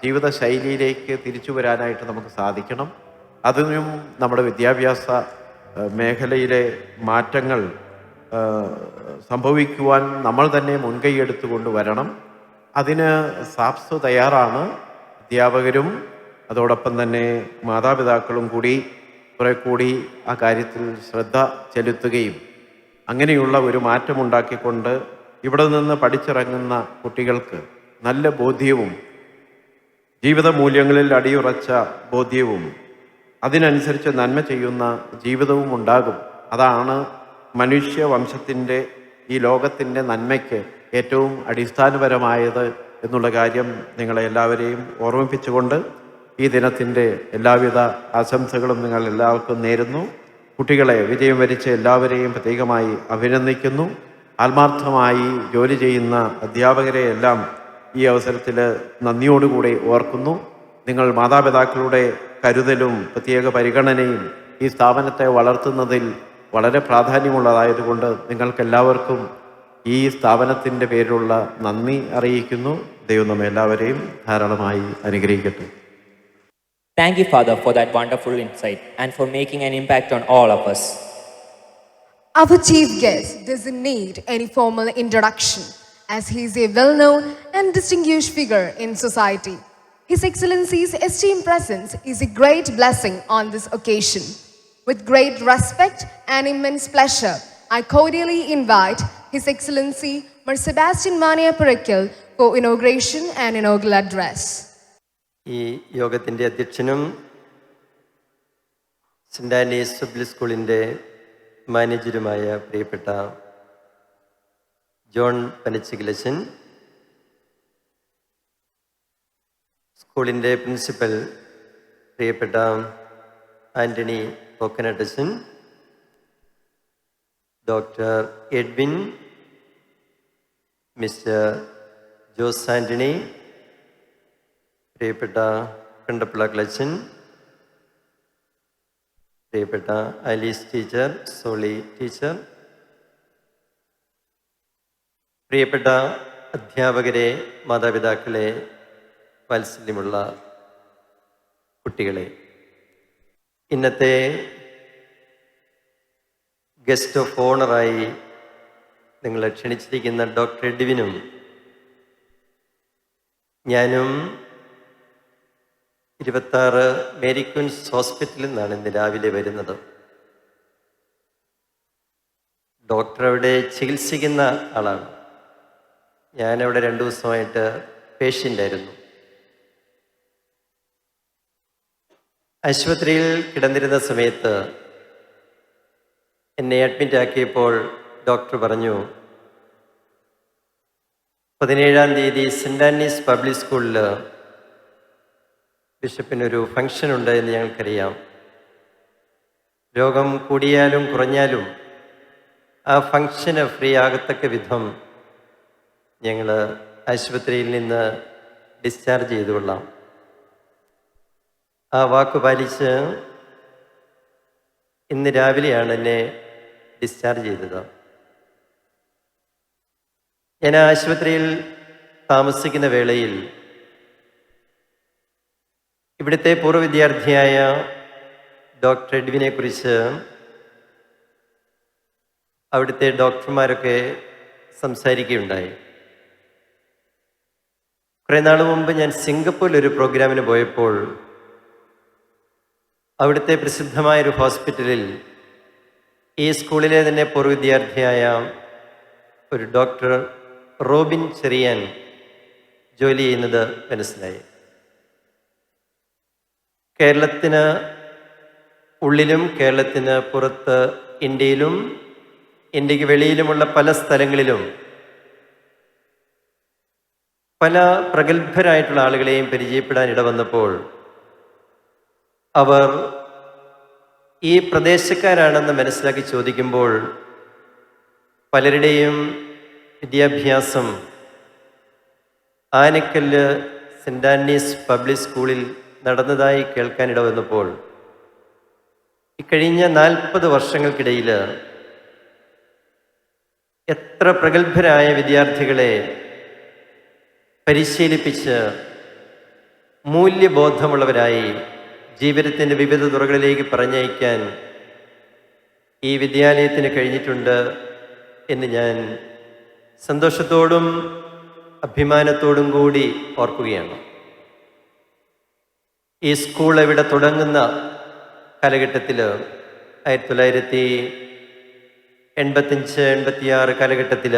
ജീവിതശൈലിയിലേക്ക് തിരിച്ചു വരാനായിട്ട് നമുക്ക് സാധിക്കണം. അതിനും നമ്മുടെ വിദ്യാഭ്യാസ മേഖലയിലെ മാറ്റങ്ങൾ സംഭവിക്കുവാൻ നമ്മൾ തന്നെ മുൻകൈയെടുത്തു കൊണ്ടുവരണം. അതിന് സാപ്സ് തയ്യാറാണ്. അധ്യാപകരും അതോടൊപ്പം തന്നെ മാതാപിതാക്കളും കൂടി കുറെ കൂടി ആ കാര്യത്തിൽ ശ്രദ്ധ ചെലുത്തുകയും അങ്ങനെയുള്ള ഒരു മാറ്റമുണ്ടാക്കിക്കൊണ്ട് ഇവിടെ നിന്ന് പഠിച്ചിറങ്ങുന്ന കുട്ടികൾക്ക് നല്ല ബോധ്യവും ജീവിത മൂല്യങ്ങളിൽ അടിയുറച്ച ബോധ്യവും അതിനനുസരിച്ച് നന്മ ചെയ്യുന്ന ജീവിതവും ഉണ്ടാകും. അതാണ് മനുഷ്യവംശത്തിൻ്റെ ഈ ലോകത്തിൻ്റെ നന്മയ്ക്ക് ഏറ്റവും അടിസ്ഥാനപരമായത് എന്നുള്ള കാര്യം നിങ്ങളെ എല്ലാവരെയും ഓർമ്മിപ്പിച്ചുകൊണ്ട് ഈ ദിനത്തിൻ്റെ എല്ലാവിധ ആശംസകളും നിങ്ങൾ എല്ലാവർക്കും നേരുന്നു. കുട്ടികളെ വിജയം വരിച്ച എല്ലാവരെയും പ്രത്യേകമായി അഭിനന്ദിക്കുന്നു. ആത്മാർത്ഥമായി ജോലി ചെയ്യുന്ന അധ്യാപകരെ എല്ലാം ഈ അവസരത്തിൽ നന്ദിയോടുകൂടി ഓർക്കുന്നു. നിങ്ങൾ മാതാപിതാക്കളുടെ കരുതലും പ്രത്യേക പരിഗണനയും ഈ സ്ഥാപനത്തെ വളർത്തുന്നതിൽ വളരെ പ്രാധാന്യമുള്ളതായതുകൊണ്ട് നിങ്ങൾക്കെല്ലാവർക്കും ഈ സ്ഥാപനത്തിൻ്റെ പേരിലുള്ള നന്ദി അറിയിക്കുന്നു. ദൈവം നമ്മെ എല്ലാവരെയും ധാരാളമായി അനുഗ്രഹിക്കട്ടെ. Thank you, Father, for that wonderful insight and for making an impact on all of us. Our chief guest doesn't need any formal introduction, as he is a well-known and distinguished figure in society. His Excellency's esteemed presence is a great blessing on this occasion. With great respect and immense pleasure, I cordially invite His Excellency Mar Sebastian Mania Parakkal for inauguration and inaugural address. ഈ യോഗത്തിൻ്റെ അധ്യക്ഷനും saint Annie's public സ്കൂളിൻ്റെ മാനേജരുമായ പ്രിയപ്പെട്ട John പനച്ചികിലച്ചൻ, സ്കൂളിൻ്റെ principal പ്രിയപ്പെട്ട ആൻ്റണി പോക്കനട്ടച്ചൻ, doctor Edwin, mister Jose Antony, പ്രിയപ്പെട്ട കണ്ടപ്പിള്ള ക്ലച്ചൻ, പ്രിയപ്പെട്ട ആലീസ് ടീച്ചർ, സോളി ടീച്ചർ, പ്രിയപ്പെട്ട അധ്യാപകരെ, മാതാപിതാക്കളെ, വാത്സല്യമുള്ള കുട്ടികളെ, ഇന്നത്തെ ഗസ്റ്റ് ഓഫ് ഓണറായി നിങ്ങളെ ക്ഷണിച്ചിരിക്കുന്ന ഡോക്ടർ എഡ്വിനും ഞാനും 26 മേരി ക്വീൻസ് ഹോസ്പിറ്റലിൽ നിന്നാണ് ഇന്ന് രാവിലെ വരുന്നത്. ഡോക്ടർ അവിടെ ചികിത്സിക്കുന്ന ആളാണ്. ഞാനവിടെ 2 ദിവസമായിട്ട് പേഷ്യൻ്റായിരുന്നു. ആശുപത്രിയിൽ കിടന്നിരുന്ന സമയത്ത് എന്നെ അഡ്മിറ്റ് ആക്കിയപ്പോൾ ഡോക്ടർ പറഞ്ഞു, 17-ാം തീയതി സെൻ്റ് ആനീസ് പബ്ലിക് സ്കൂളിൽ ബിഷപ്പിനൊരു ഫംഗ്ഷൻ ഉണ്ട് എന്ന് ഞങ്ങൾക്കറിയാം. രോഗം കൂടിയാലും കുറഞ്ഞാലും ആ ഫംഗ്ഷന് ഫ്രീ ആകത്തക്ക വിധം ഞങ്ങൾ ആശുപത്രിയിൽ നിന്ന് ഡിസ്ചാർജ് ചെയ്തുകൊള്ളാം. ആ വാക്ക് പാലിച്ച് ഇന്ന് രാവിലെയാണ് എന്നെ ഡിസ്ചാർജ് ചെയ്തത്. ഞാൻ ആശുപത്രിയിൽ താമസിക്കുന്ന വേളയിൽ ഇവിടുത്തെ പൂർവ്വ വിദ്യാർത്ഥിയായ ഡോക്ടർ എഡ്വിനെ കുറിച്ച് അവിടുത്തെ ഡോക്ടർമാരൊക്കെ സംസാരിക്കുകയുണ്ടായി. കുറേ നാൾ മുമ്പ് ഞാൻ സിംഗപ്പൂരിൽ ഒരു പ്രോഗ്രാമിന് പോയപ്പോൾ അവിടുത്തെ പ്രസിദ്ധമായൊരു ഹോസ്പിറ്റലിൽ ഈ സ്കൂളിലെ തന്നെ പൂർവ്വ വിദ്യാർത്ഥിയായ ഒരു ഡോക്ടർ റോബിൻ ചെറിയാൻ ജോലി ചെയ്യുന്നത് മനസ്സിലായി. കേരളത്തിന് ഉള്ളിലും കേരളത്തിന് പുറത്ത് ഇന്ത്യയിലും ഇന്ത്യക്ക് വെളിയിലുമുള്ള പല സ്ഥലങ്ങളിലും പല പ്രഗത്ഭരായിട്ടുള്ള ആളുകളെയും പരിചയപ്പെടാൻ ഇടവന്നപ്പോൾ അവർ ഈ പ്രദേശക്കാരാണെന്ന് മനസ്സിലാക്കി ചോദിക്കുമ്പോൾ പലരുടെയും വിദ്യാഭ്യാസം ആനക്കല്ല് സെൻ്റ് ആനീസ് പബ്ലിക് സ്കൂളിൽ നടന്നതായി കേൾക്കാനിട വന്നപ്പോൾ ഇക്കഴിഞ്ഞ 40 വർഷങ്ങൾക്കിടയിൽ എത്ര പ്രഗത്ഭരായ വിദ്യാർത്ഥികളെ പരിശീലിപ്പിച്ച് മൂല്യബോധമുള്ളവരായി ജീവിതത്തിൻ്റെ വിവിധ തുറകളിലേക്ക് പറഞ്ഞയക്കാൻ ഈ വിദ്യാലയത്തിന് കഴിഞ്ഞിട്ടുണ്ട് എന്ന് ഞാൻ സന്തോഷത്തോടും അഭിമാനത്തോടും കൂടി ഓർക്കുകയാണ്. ഈ സ്കൂൾ ഇവിടെ തുടങ്ങുന്ന കാലഘട്ടത്തിൽ 1985-86 കാലഘട്ടത്തിൽ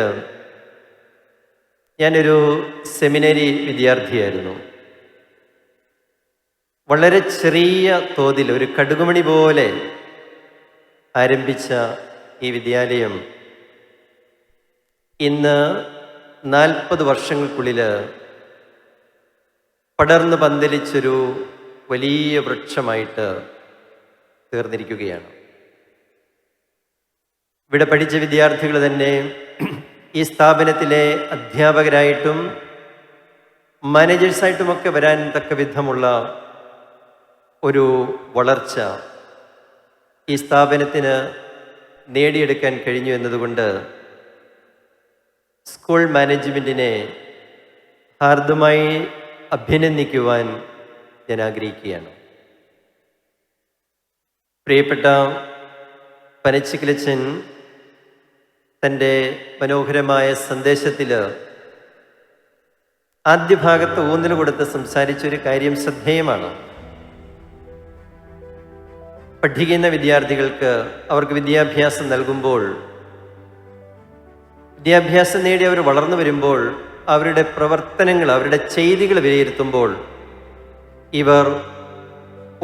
ഞാനൊരു സെമിനറി വിദ്യാർത്ഥിയായിരുന്നു. വളരെ ചെറിയ തോതിൽ ഒരു കടുകുമണി പോലെ ആരംഭിച്ച ഈ വിദ്യാലയം ഇന്ന് 40 വർഷങ്ങൾക്കുള്ളിൽ പടർന്ന് പന്തലിച്ചൊരു വലിയ വൃക്ഷമായിട്ട് തീർന്നിരിക്കുകയാണ്. ഇവിടെ പഠിച്ച വിദ്യാർത്ഥികൾ തന്നെ ഈ സ്ഥാപനത്തിലെ അധ്യാപകരായിട്ടും മാനേജേഴ്സായിട്ടുമൊക്കെ വരാൻ തക്ക വിധമുള്ള ഒരു വളർച്ച ഈ സ്ഥാപനത്തിന് നേടിയെടുക്കാൻ കഴിഞ്ഞു എന്നതുകൊണ്ട് സ്കൂൾ മാനേജ്മെൻറ്റിനെ ഹാർദമായി അഭിനന്ദിക്കുവാൻ ഞാൻ ആഗ്രഹിക്കുകയാണ്. പ്രിയപ്പെട്ട പനച്ചിക്കിലച്ചൻ തൻ്റെ മനോഹരമായ സന്ദേശത്തിൽ ആദ്യ ഭാഗത്ത് ഊന്നൽ കൊടുത്ത് സംസാരിച്ചൊരു കാര്യം ശ്രദ്ധേയമാണ്. പഠിക്കുന്ന വിദ്യാർത്ഥികൾക്ക് അവർക്ക് വിദ്യാഭ്യാസം നൽകുമ്പോൾ, വിദ്യാഭ്യാസം നേടി അവർ വളർന്നു വരുമ്പോൾ അവരുടെ പ്രവർത്തനങ്ങൾ, അവരുടെ ചെയ്തികൾ വിലയിരുത്തുമ്പോൾ ഇവർ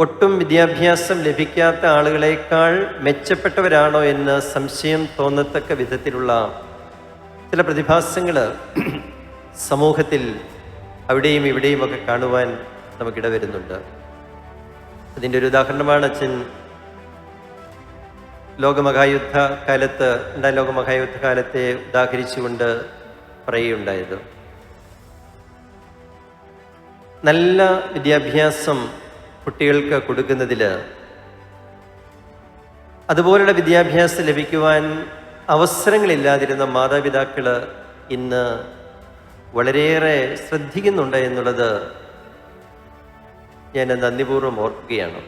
ഒട്ടും വിദ്യാഭ്യാസം ലഭിക്കാത്ത ആളുകളെക്കാൾ മെച്ചപ്പെട്ടവരാണോ എന്ന് സംശയം തോന്നത്തക്ക വിധത്തിലുള്ള ചില പ്രതിഭാസങ്ങൾ സമൂഹത്തിൽ അവിടെയും ഇവിടെയും ഒക്കെ കാണുവാൻ നമുക്കിട വരുന്നുണ്ട്. അതിൻ്റെ ഒരു ഉദാഹരണമാണ് അച്ഛൻ ലോകമഹായുദ്ധ കാലത്ത് രണ്ടാം ലോകമഹായുദ്ധ കാലത്തെ ഉദാഹരിച്ചുകൊണ്ട് പറയുകയുണ്ടായത്. നല്ല വിദ്യാഭ്യാസം കുട്ടികൾക്ക് കൊടുക്കുന്നതിൽ, അതുപോലുള്ള വിദ്യാഭ്യാസം ലഭിക്കുവാൻ അവസരങ്ങളില്ലാതിരുന്ന മാതാപിതാക്കൾ ഇന്ന് വളരെയേറെ ശ്രദ്ധിക്കുന്നുണ്ട് എന്നുള്ളത് ഞാൻ നന്ദിപൂർവ്വം ഓർക്കുകയാണ്.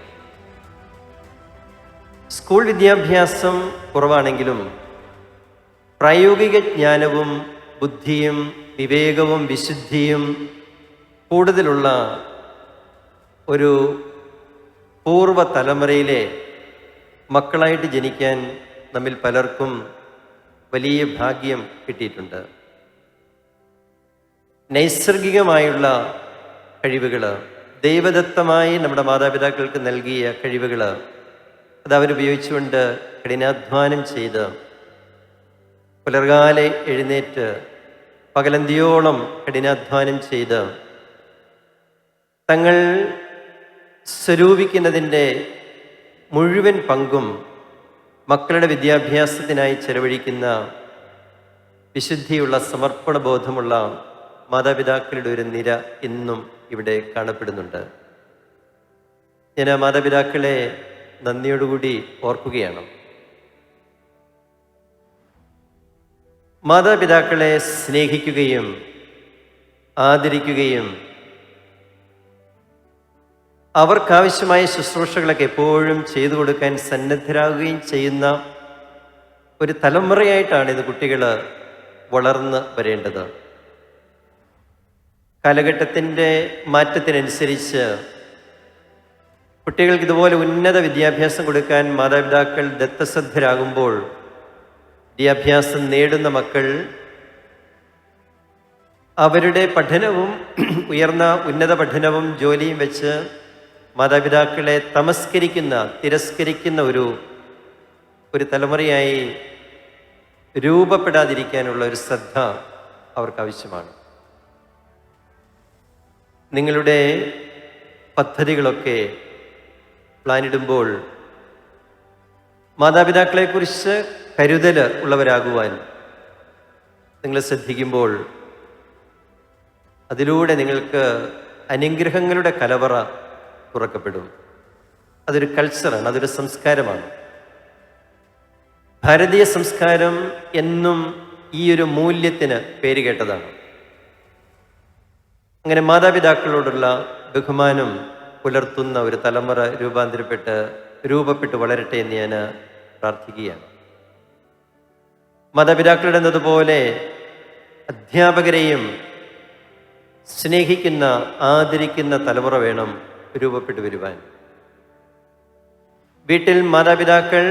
സ്കൂൾ വിദ്യാഭ്യാസം കുറവാണെങ്കിലും പ്രായോഗിക ജ്ഞാനവും ബുദ്ധിയും വിവേകവും വിശുദ്ധിയും കൂടുതലുള്ള ഒരു പൂർവ്വ തലമുറയിലെ മക്കളായിട്ട് ജനിക്കാൻ നമ്മിൽ പലർക്കും വലിയ ഭാഗ്യം കിട്ടിയിട്ടുണ്ട്. നൈസർഗികമായുള്ള കഴിവുകൾ, ദൈവദത്തമായി നമ്മുടെ മാതാപിതാക്കൾക്ക് നൽകിയ കഴിവുകൾ, അത് അവരുപയോഗിച്ചുകൊണ്ട് കഠിനാധ്വാനം ചെയ്ത് പുലർകാലെ എഴുന്നേറ്റ് പകലന്തിയോളം കഠിനാധ്വാനം ചെയ്ത് തങ്ങൾ സ്വരൂപിക്കുന്നതിൻ്റെ മുഴുവൻ പങ്കും മക്കളുടെ വിദ്യാഭ്യാസത്തിനായി ചെലവഴിക്കുന്ന വിശുദ്ധിയുള്ള സമർപ്പണ ബോധമുള്ള മാതാപിതാക്കളുടെ ഒരു നിര ഇന്നും ഇവിടെ കാണപ്പെടുന്നുണ്ട്. ഞാൻ ആ മാതാപിതാക്കളെ നന്ദിയോടുകൂടി ഓർക്കുകയാണ്. മാതാപിതാക്കളെ സ്നേഹിക്കുകയും ആദരിക്കുകയും അവർക്കാവശ്യമായ ശുശ്രൂഷകളൊക്കെ എപ്പോഴും ചെയ്തു കൊടുക്കാൻ സന്നദ്ധരാകുകയും ചെയ്യുന്ന ഒരു തലമുറയായിട്ടാണ് ഇത് കുട്ടികൾ വളർന്ന് വരേണ്ടത്. കാലഘട്ടത്തിൻ്റെ മാറ്റത്തിനനുസരിച്ച് കുട്ടികൾക്ക് ഇതുപോലെ ഉന്നത വിദ്യാഭ്യാസം കൊടുക്കാൻ മാതാപിതാക്കൾ ദത്തശ്രദ്ധരാകുമ്പോൾ വിദ്യാഭ്യാസം നേടുന്ന മക്കൾ അവരുടെ പഠനവും ഉയർന്ന ഉന്നത പഠനവും ജോലിയും വെച്ച് മാതാപിതാക്കളെ തിരസ്കരിക്കുന്ന ഒരു തലമുറയായി രൂപപ്പെടാതിരിക്കാനുള്ള ഒരു ശ്രദ്ധ അവർക്ക് ആവശ്യമാണ്. നിങ്ങളുടെ പദ്ധതികളൊക്കെ പ്ലാനിടുമ്പോൾ മാതാപിതാക്കളെക്കുറിച്ച് കരുതൽ ഉള്ളവരാകുവാൻ നിങ്ങൾ ശ്രദ്ധിക്കുമ്പോൾ അതിലൂടെ നിങ്ങൾക്ക് അനുഗ്രഹങ്ങളുടെ കലവറ തുറക്കപ്പെടും. അതൊരു കൾച്ചറാണ്, അതൊരു സംസ്കാരമാണ്. ഭാരതീയ സംസ്കാരം എന്നും ഈ ഒരു മൂല്യത്തിന് പേരുകേട്ടതാണ്. അങ്ങനെ മാതാപിതാക്കളോടുള്ള ബഹുമാനം പുലർത്തുന്ന ഒരു തലമുറ രൂപപ്പെട്ട് വളരട്ടെ എന്ന് ഞാൻ പ്രാർത്ഥിക്കുകയാണ്. മാതാപിതാക്കളുടെ എന്നതുപോലെ അധ്യാപകരെയും സ്നേഹിക്കുന്ന ആദരിക്കുന്ന തലമുറ വേണം രൂപപ്പെട്ടു വരുവാൻ. വീട്ടിൽ മാതാപിതാക്കൾ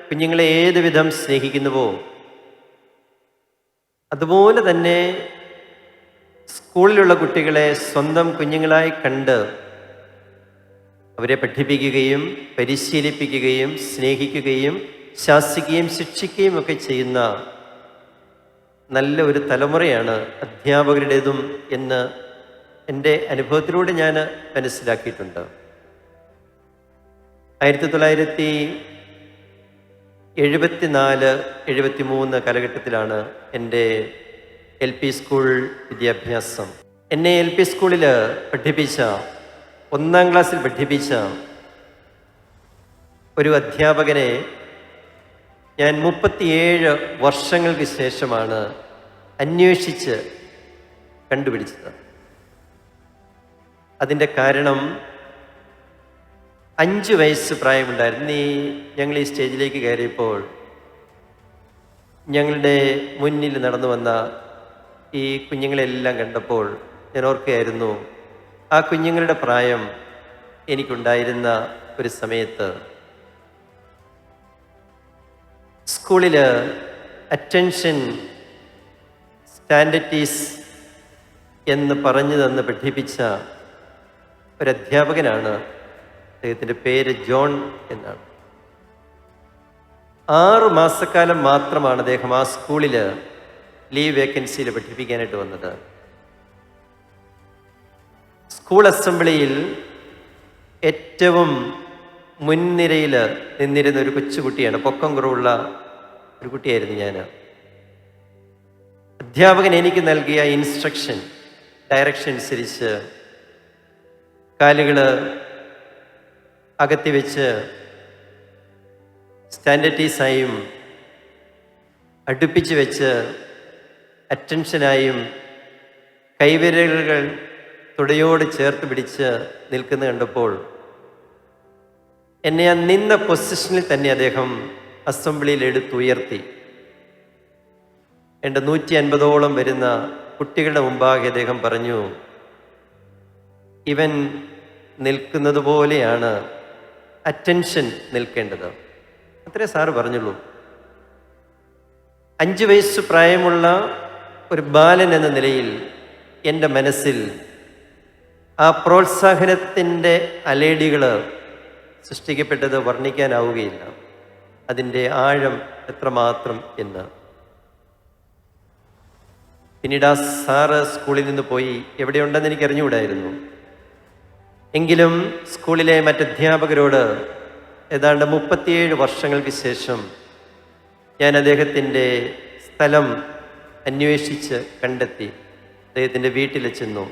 കുഞ്ഞുങ്ങളെ ഏതു വിധം സ്നേഹിക്കുന്നുവോ അതുപോലെ തന്നെ സ്കൂളിലുള്ള കുട്ടികളെ സ്വന്തം കുഞ്ഞുങ്ങളായി കണ്ട് അവരെ പഠിപ്പിക്കുകയും പരിശീലിപ്പിക്കുകയും സ്നേഹിക്കുകയും ശാസിക്കുകയും ശിക്ഷിക്കുകയും ഒക്കെ ചെയ്യുന്ന നല്ല ഒരു തലമുറയാണ് അധ്യാപകരുടേതും എന്ന് എൻ്റെ അനുഭവത്തിലൂടെ ഞാൻ മനസ്സിലാക്കിയിട്ടുണ്ട്. 1974-73 കാലഘട്ടത്തിലാണ് എൻ്റെ LP സ്കൂൾ വിദ്യാഭ്യാസം. എന്നെ LP സ്കൂളിൽ പഠിപ്പിച്ച, 1-ാം ക്ലാസ്സിൽ പഠിപ്പിച്ച ഒരു അധ്യാപകനെ ഞാൻ 37 വർഷങ്ങൾക്ക് ശേഷമാണ് അന്വേഷിച്ച് കണ്ടുപിടിച്ചത്. അതിൻ്റെ കാരണം 5 വയസ്സ് പ്രായമുണ്ടായിരുന്നു. ഞങ്ങൾ ഈ സ്റ്റേജിലേക്ക് കയറിയപ്പോൾ ഞങ്ങളുടെ മുന്നിൽ നടന്നു വന്ന ഈ കുഞ്ഞുങ്ങളെല്ലാം കണ്ടപ്പോൾ ഞാൻ ഓർക്കുകയായിരുന്നു, ആ കുഞ്ഞുങ്ങളുടെ പ്രായം എനിക്കുണ്ടായിരുന്ന ഒരു സമയത്ത് സ്കൂളിൽ അറ്റൻഷൻ സ്റ്റാൻഡർഡീസ് എന്ന് പറഞ്ഞു തന്ന് പഠിപ്പിച്ച ഒരധ്യാപകനാണ്. അദ്ദേഹത്തിൻ്റെ പേര് ജോൺ എന്നാണ്. 6 മാസക്കാലം മാത്രമാണ് അദ്ദേഹം ആ സ്കൂളിൽ ലീവ് വേക്കൻസിയിൽ പഠിപ്പിക്കാനായിട്ട് വന്നത്. സ്കൂൾ അസംബ്ലിയിൽ ഏറ്റവും മുൻനിരയിൽ നിന്നിരുന്ന ഒരു കൊച്ചുകുട്ടിയാണ്. പൊക്കം കുറവുള്ള ഒരു കുട്ടിയായിരുന്നു ഞാൻ. അധ്യാപകൻ എനിക്ക് നൽകിയ ഇൻസ്ട്രക്ഷൻ, ഡയറക്ഷൻ അനുസരിച്ച് കാലുകൾ അകത്തി വെച്ച് സ്റ്റാൻഡർഡീസായും അടുപ്പിച്ച് വെച്ച് അറ്റൻഷനായും കൈവിരലുകൾ തുടയോട് ചേർത്ത് പിടിച്ച് നിൽക്കുന്ന കണ്ടപ്പോൾ എന്നെ ആ നിന്ന പൊസിഷനിൽ തന്നെ അദ്ദേഹം അസംബ്ലിയിൽ എടുത്തുയർത്തി. എൻ്റെ 150ഓളം വരുന്ന കുട്ടികളുടെ മുമ്പാകെ അദ്ദേഹം പറഞ്ഞു, ഇവൻ നിൽക്കുന്നത് പോലെയാണ് അറ്റൻഷൻ നിൽക്കേണ്ടത്. അത്രേ സാറ് പറഞ്ഞുള്ളൂ. 5 വയസ്സ് പ്രായമുള്ള ഒരു ബാലൻ എന്ന നിലയിൽ എൻ്റെ മനസ്സിൽ ആ പ്രോത്സാഹനത്തിൻ്റെ അലേടികൾ സൃഷ്ടിക്കപ്പെട്ടത് വർണ്ണിക്കാനാവുകയില്ല. അതിൻ്റെ ആഴം എത്രമാത്രം എന്ന്. പിന്നീട് ആ സാറ് സ്കൂളിൽ നിന്ന് പോയി എവിടെയുണ്ടെന്ന് എനിക്ക് അറിഞ്ഞുകൂടായിരുന്നു. എങ്കിലും സ്കൂളിലെ മറ്റധ്യാപകരോട് ഏതാണ്ട് 37 വർഷങ്ങൾക്ക് ശേഷം ഞാൻ അദ്ദേഹത്തിൻ്റെ സ്ഥലം അന്വേഷിച്ച് കണ്ടെത്തി. അദ്ദേഹത്തിൻ്റെ വീട്ടിൽ ചെന്നു.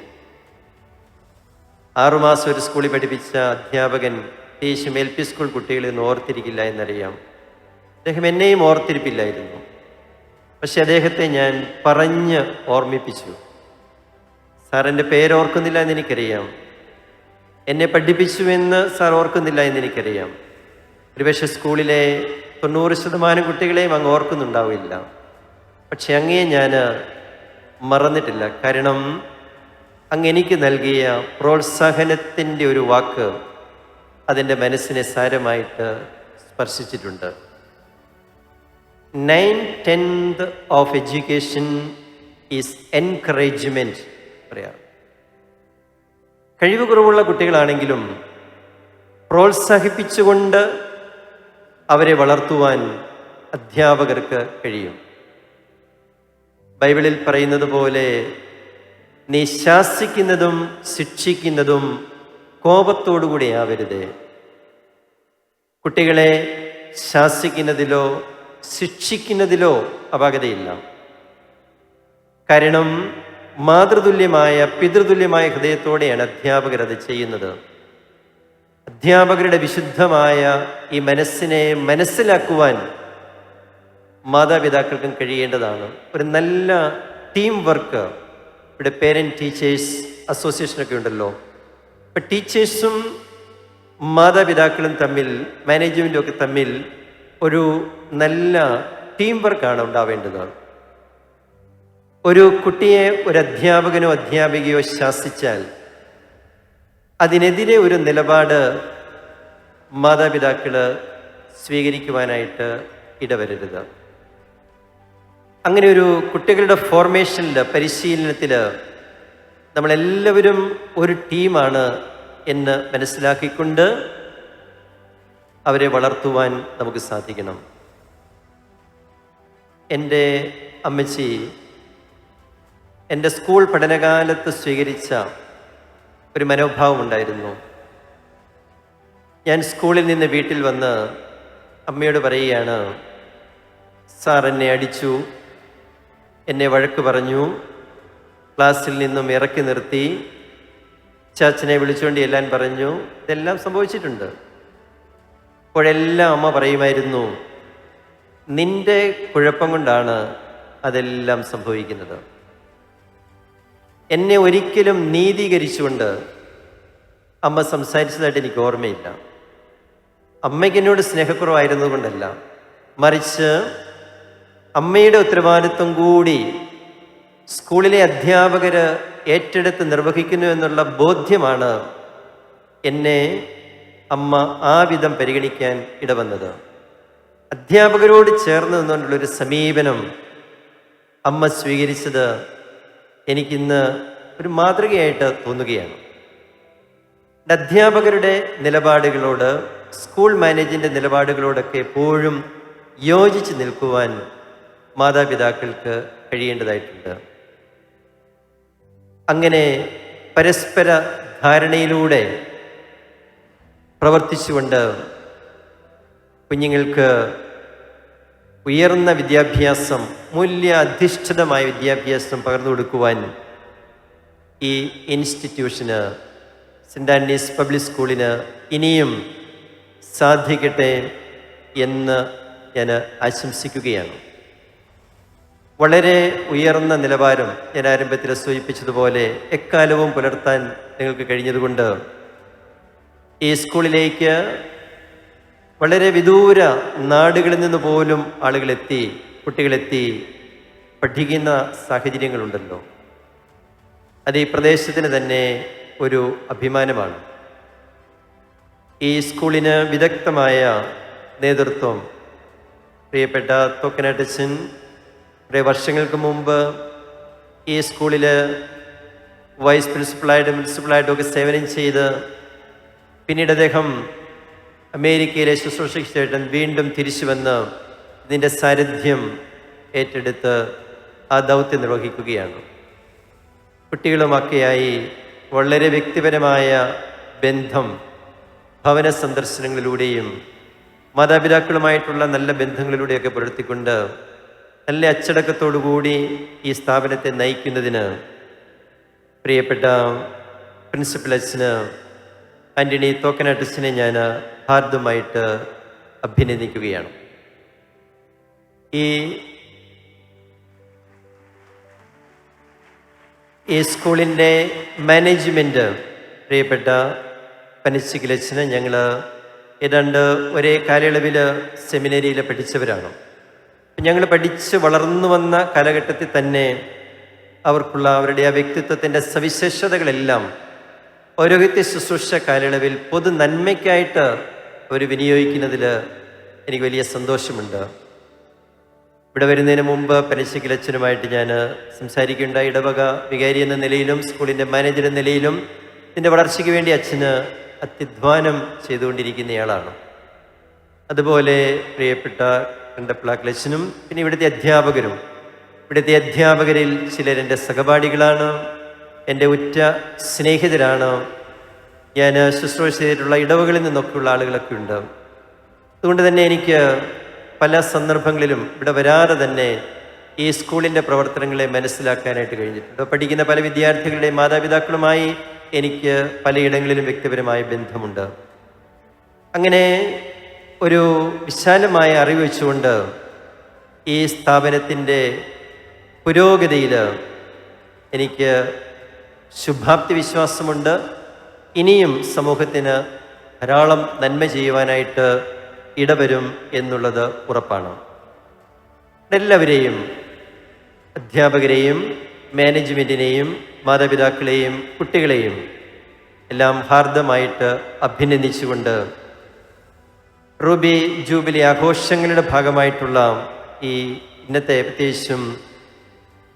6 മാസം ഒരു സ്കൂളിൽ പഠിപ്പിച്ച അധ്യാപകൻ ദേശം LP സ്കൂൾ കുട്ടികളെ ഒന്നും ഓർത്തിരിക്കില്ല എന്നറിയാം. അദ്ദേഹം എന്നെയും ഓർത്തിരിപ്പില്ലായിരുന്നു. പക്ഷെ അദ്ദേഹത്തെ ഞാൻ പറഞ്ഞ് ഓർമ്മിപ്പിച്ചു. സാർ എൻ്റെ പേരോർക്കുന്നില്ല എന്നെനിക്കറിയാം, എന്നെ പഠിപ്പിച്ചുവെന്ന് സാർ ഓർക്കുന്നില്ല എന്നെനിക്കറിയാം. ഒരുപക്ഷെ സ്കൂളിലെ 90% കുട്ടികളെയും അങ്ങ് ഓർക്കുന്നുണ്ടാവില്ല. പക്ഷെ അങ്ങയെ ഞാൻ മറന്നിട്ടില്ല. കാരണം അങ്ങ് എനിക്ക് നൽകിയ പ്രോത്സാഹനത്തിൻ്റെ ഒരു വാക്ക് അതിൻ്റെ മനസ്സിനെ സാരമായിട്ട് സ്പർശിച്ചിട്ടുണ്ട്. 9/10 ഓഫ് എഡ്യൂക്കേഷൻ ഈസ് എൻകറേജ്മെൻറ്റ് പറയാം. കഴിവ് കുറവുള്ള കുട്ടികളാണെങ്കിലും പ്രോത്സാഹിപ്പിച്ചുകൊണ്ട് അവരെ വളർത്തുവാൻ അധ്യാപകർക്ക് കഴിയും. ബൈബിളിൽ പറയുന്നത് പോലെ, നീ ശാസിക്കുന്നതും ശിക്ഷിക്കുന്നതും കോപത്തോടുകൂടി ആവരുത്. കുട്ടികളെ ശാസിക്കുന്നതിലോ ശിക്ഷിക്കുന്നതിലോ അപാകതയില്ല. കാരണം മാതൃതുല്യമായ, പിതൃതുല്യമായ ഹൃദയത്തോടെയാണ് അധ്യാപകർ അത് ചെയ്യുന്നത്. അധ്യാപകരുടെ വിശുദ്ധമായ ഈ മനസ്സിനെ മനസ്സിലാക്കുവാൻ മാതാപിതാക്കൾക്കും കഴിയേണ്ടതാണ്. ഒരു നല്ല ടീം വർക്ക്. ഇവിടെ പേരൻറ് ടീച്ചേഴ്സ് അസോസിയേഷനൊക്കെ ഉണ്ടല്ലോ. ഇപ്പം ടീച്ചേഴ്സും മാതാപിതാക്കളും തമ്മിൽ, മാനേജ്മെൻറ്റും ഒക്കെ തമ്മിൽ ഒരു നല്ല ടീം വർക്കാണ് ഉണ്ടാവേണ്ടത്. ഒരു കുട്ടിയെ ഒരു അധ്യാപകനോ അധ്യാപികയോ ശാസിച്ചാൽ അതിനെതിരെ ഒരു നിലപാട് മാതാപിതാക്കൾ സ്വീകരിക്കുവാനായിട്ട് ഇടവരരുത്. അങ്ങനെ ഒരു കുട്ടികളുടെ ഫോർമേഷനിൽ, പരിശീലനത്തിൽ നമ്മളെല്ലാവരും ഒരു ടീമാണ് എന്ന് മനസ്സിലാക്കിക്കൊണ്ട് അവരെ വളർത്തുവാൻ നമുക്ക് സാധിക്കണം. എൻ്റെ അമ്മച്ചി എൻ്റെ സ്കൂൾ പഠനകാലത്ത് സ്വീകരിച്ച ഒരു മനോഭാവമുണ്ടായിരുന്നു. ഞാൻ സ്കൂളിൽ നിന്ന് വീട്ടിൽ വന്ന് അമ്മയോട് പറയുകയാണ്, സാർ എന്നെ അടിച്ചു, എന്നെ വഴക്ക് പറഞ്ഞു, ക്ലാസ്സിൽ നിന്നും ഇറക്കി നിർത്തി, ചാച്ചനെ വിളിച്ചുകൊണ്ട് ചെല്ലാൻ പറഞ്ഞു. ഇതെല്ലാം സംഭവിച്ചിട്ടുണ്ട്. അപ്പോഴെല്ലാം അമ്മ പറയുമായിരുന്നു, നിന്റെ കുഴപ്പം കൊണ്ടാണ് അതെല്ലാം സംഭവിക്കുന്നത്. എന്നെ ഒരിക്കലും നീതീകരിച്ചുകൊണ്ട് അമ്മ സംസാരിച്ചതായിട്ട് എനിക്ക് ഓർമ്മയില്ല. അമ്മയ്ക്ക് എന്നോട് സ്നേഹക്കുറവായിരുന്നതുകൊണ്ടല്ല, മറിച്ച് അമ്മയുടെ ഉത്തരവാദിത്വം കൂടി സ്കൂളിലെ അധ്യാപകർ ഏറ്റെടുത്ത് നിർവഹിക്കുന്നു എന്നുള്ള ബോധ്യമാണ് എന്നെ അമ്മ ആ വിധം പരിഗണിക്കാൻ ഇടവന്നത്. അധ്യാപകരോട് ചേർന്ന് നിന്നുകൊണ്ടുള്ളൊരു സമീപനം അമ്മ സ്വീകരിച്ചത് എനിക്കിന്ന് ഒരു മാതൃകയായിട്ട് തോന്നുകയാണ്. അധ്യാപകരുടെ നിലപാടുകളോട്, സ്കൂൾ മാനേജിൻ്റെ നിലപാടുകളോടൊക്കെ എപ്പോഴും യോജിച്ച് നിൽക്കുവാൻ മാതാപിതാക്കൾക്ക് കഴിയേണ്ടതായിട്ടുണ്ട്. അങ്ങനെ പരസ്പര ധാരണയിലൂടെ പ്രവർത്തിച്ചുകൊണ്ട് കുഞ്ഞുങ്ങൾക്ക് ഉയർന്ന വിദ്യാഭ്യാസം, മൂല്യാധിഷ്ഠിതമായ വിദ്യാഭ്യാസം പകർന്നു കൊടുക്കുവാൻ ഈ ഇൻസ്റ്റിറ്റ്യൂഷന്, സെൻറ് ആൻ്റണീസ് പബ്ലിക് സ്കൂളിന് ഇനിയും സാധിക്കട്ടെ എന്ന് ഞാൻ ആശംസിക്കുകയാണ്. വളരെ ഉയർന്ന നിലവാരം ഞാൻ ആരംഭത്തിൽ സൂചിപ്പിച്ചതുപോലെ എക്കാലവും പുലർത്താൻ നിങ്ങൾക്ക് കഴിഞ്ഞതുകൊണ്ട് ഈ സ്കൂളിലേക്ക് വളരെ വിദൂര നാടുകളിൽ നിന്ന് പോലും ആളുകളെത്തി, കുട്ടികളെത്തി പഠിക്കുന്ന സാഹചര്യങ്ങളുണ്ടല്ലോ. അത് ഈ പ്രദേശത്തിന് തന്നെ ഒരു അഭിമാനമാണ്. ഈ സ്കൂളിന് വിദഗ്ധമായ നേതൃത്വം പ്രിയപ്പെട്ട തോക്കനാട്ടച്ചൻ കുറേ വർഷങ്ങൾക്ക് മുമ്പ് ഈ സ്കൂളിൽ വൈസ് പ്രിൻസിപ്പളായിട്ടും ഒക്കെ സേവനം ചെയ്ത് പിന്നീട് അദ്ദേഹം അമേരിക്കയിലെ ശുശ്രൂഷയ്ക്ക് വീണ്ടും തിരിച്ചു വന്ന് ഇതിൻ്റെ സാരഥ്യം ഏറ്റെടുത്ത് ആ ദൗത്യം നിർവഹിക്കുകയാണ്. കുട്ടികളുമൊക്കെയായി വളരെ വ്യക്തിപരമായ ബന്ധം ഭവന സന്ദർശനങ്ങളിലൂടെയും മാതാപിതാക്കളുമായിട്ടുള്ള നല്ല ബന്ധങ്ങളിലൂടെയൊക്കെ പുലർത്തിക്കൊണ്ട് നല്ല അച്ചടക്കത്തോടുകൂടി ഈ സ്ഥാപനത്തെ നയിക്കുന്നതിന് പ്രിയപ്പെട്ട പ്രിൻസിപ്പൽ അച്ഛന് ആൻ്റണി തോക്കനാട്ടച്ചനെ ഞാൻ ഹാർദമായിട്ട് അഭിനന്ദിക്കുകയാണ്. ഈ സ്കൂളിൻ്റെ മാനേജ്മെൻറ്റ് പ്രിയപ്പെട്ട പനച്ചിക്കലച്ഛന് ഞങ്ങൾ ഏതാണ്ട് ഒരേ കാലയളവിൽ സെമിനറിയിൽ പഠിച്ചവരാണ്. ഞങ്ങൾ പഠിച്ച് വളർന്നു വന്ന കാലഘട്ടത്തിൽ തന്നെ അവർക്കുള്ള അവരുടെ ആ വ്യക്തിത്വത്തിൻ്റെ സവിശേഷതകളെല്ലാം പൗരോഹിത്യ ശുശ്രൂഷ കാലയളവിൽ പൊതു നന്മയ്ക്കായിട്ട് അവർ വിനിയോഗിക്കുന്നതിൽ എനിക്ക് വലിയ സന്തോഷമുണ്ട്. ഇവിടെ വരുന്നതിന് മുമ്പ് പനശ്ശിക്കലച്ഛനുമായിട്ട് ഞാൻ സംസാരിക്കുകയുണ്ടായി. ഇടവക വികാരി എന്ന നിലയിലും സ്കൂളിൻ്റെ മാനേജർ എന്ന നിലയിലും ഇതിൻ്റെ വളർച്ചയ്ക്ക് വേണ്ടി അച്ഛന് അത്യധ്വാനം ചെയ്തുകൊണ്ടിരിക്കുന്നയാളാണ്. അതുപോലെ പ്രിയപ്പെട്ട കണ്ടപ്ലാക്ലച്ഛനും പിന്നെ ഇവിടുത്തെ അധ്യാപകരും, ഇവിടുത്തെ അധ്യാപകരിൽ ചിലരെൻ്റെ സഹപാഠികളാണ്, എൻ്റെ ഉറ്റ സ്നേഹിതരാണ്. ഞാൻ ശുശ്രൂഷ ചെയ്തിട്ടുള്ള ഇടവകളിൽ നിന്നൊക്കെയുള്ള ആളുകളൊക്കെ ഉണ്ട്. അതുകൊണ്ട് തന്നെ എനിക്ക് പല സന്ദർഭങ്ങളിലും ഇവിടെ വരാതെ തന്നെ ഈ സ്കൂളിൻ്റെ പ്രവർത്തനങ്ങളെ മനസ്സിലാക്കാനായിട്ട് കഴിഞ്ഞിട്ടുണ്ട്. പഠിക്കുന്ന പല വിദ്യാർത്ഥികളുടെയും മാതാപിതാക്കളുമായി എനിക്ക് പലയിടങ്ങളിലും വ്യക്തിപരമായ ബന്ധമുണ്ട്. അങ്ങനെ ഒരു വിശാലമായ അറിവ് വെച്ചുകൊണ്ട് ഈ സ്ഥാപനത്തിൻ്റെ പുരോഗതിയിൽ എനിക്ക് ശുഭാപ്തി വിശ്വാസമുണ്ട്. ഇനിയും സമൂഹത്തിന് ധാരാളം നന്മ ചെയ്യുവാനായിട്ട് ഇടവരും എന്നുള്ളത് ഉറപ്പാണ്. എല്ലാവരെയും, അധ്യാപകരെയും മാനേജ്മെൻറ്റിനെയും മാതാപിതാക്കളെയും കുട്ടികളെയും എല്ലാം ഹാർദമായിട്ട് അഭിനന്ദിച്ചുകൊണ്ട് റൂബി ജൂബിലി ആഘോഷങ്ങളുടെ ഭാഗമായിട്ടുള്ള ഈ ഇന്നത്തെ പ്രത്യേകിച്ചും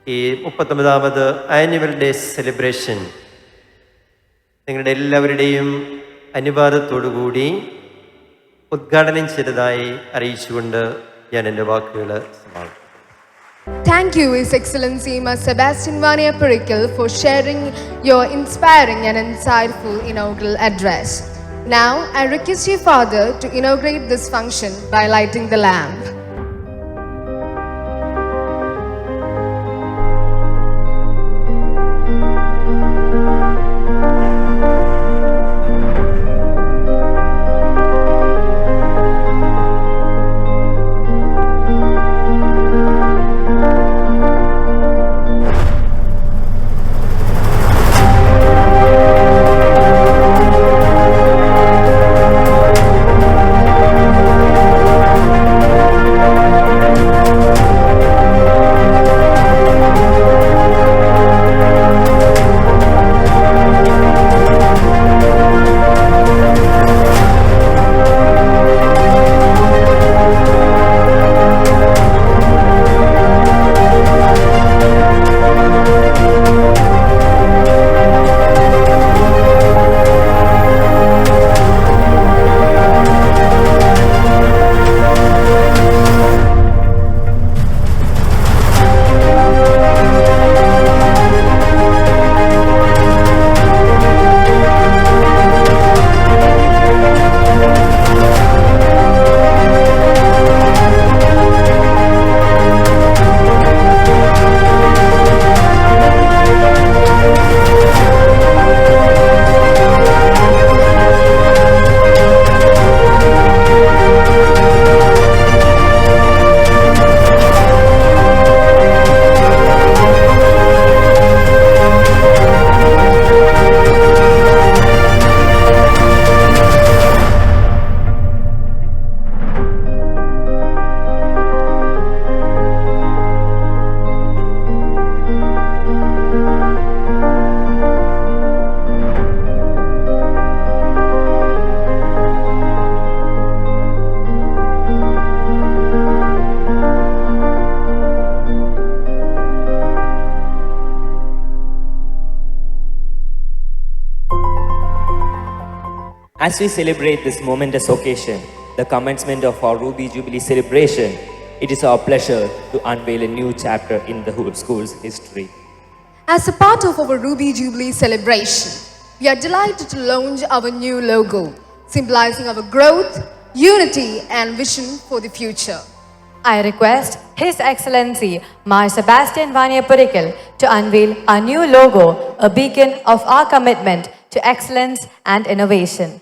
ഈ 39ാമത് ആനുവൽ ഡേ സെലിബ്രേഷൻ നിങ്ങളുടെ എല്ലാവരുടെയും അനുവാദത്തോടുകൂടി ഉദ്ഘാടനം ചെയ്തതായി അറിയിച്ചുകൊണ്ട് ഞാൻ എൻ്റെ വാക്കുകൾ സമാപിക്കുന്നു. Thank you, His Excellency Ma Sebastian Vania Perikal, for sharing your inspiring and insightful inaugural address. Now, I request you, Father, to inaugurate this function by lighting the lamp. As we celebrate this momentous occasion, the commencement of our Ruby Jubilee celebration, it is our pleasure to unveil a new chapter in the school's history. As a part of our Ruby Jubilee celebration, we are delighted to launch our new logo, symbolizing our growth, unity, and vision for the future. I request His Excellency Mar Sebastian Vanier Purikal to unveil our new logo, a beacon of our commitment to excellence and innovation.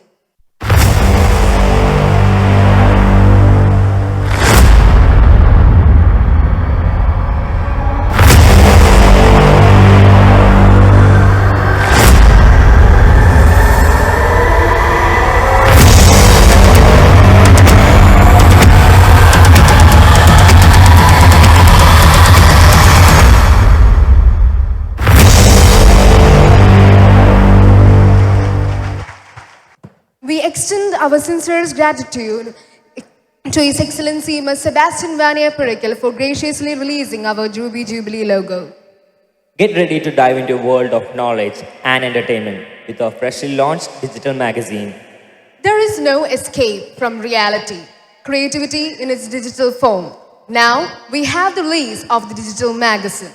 We extend our sincerest gratitude to His Excellency Mr. Sebastian Vanier Purikal for graciously releasing our Ruby Jubilee logo. Get ready to dive into a world of knowledge and entertainment with our freshly launched digital magazine. There is no escape from reality, creativity in its digital form. Now, we have the release of the digital magazine.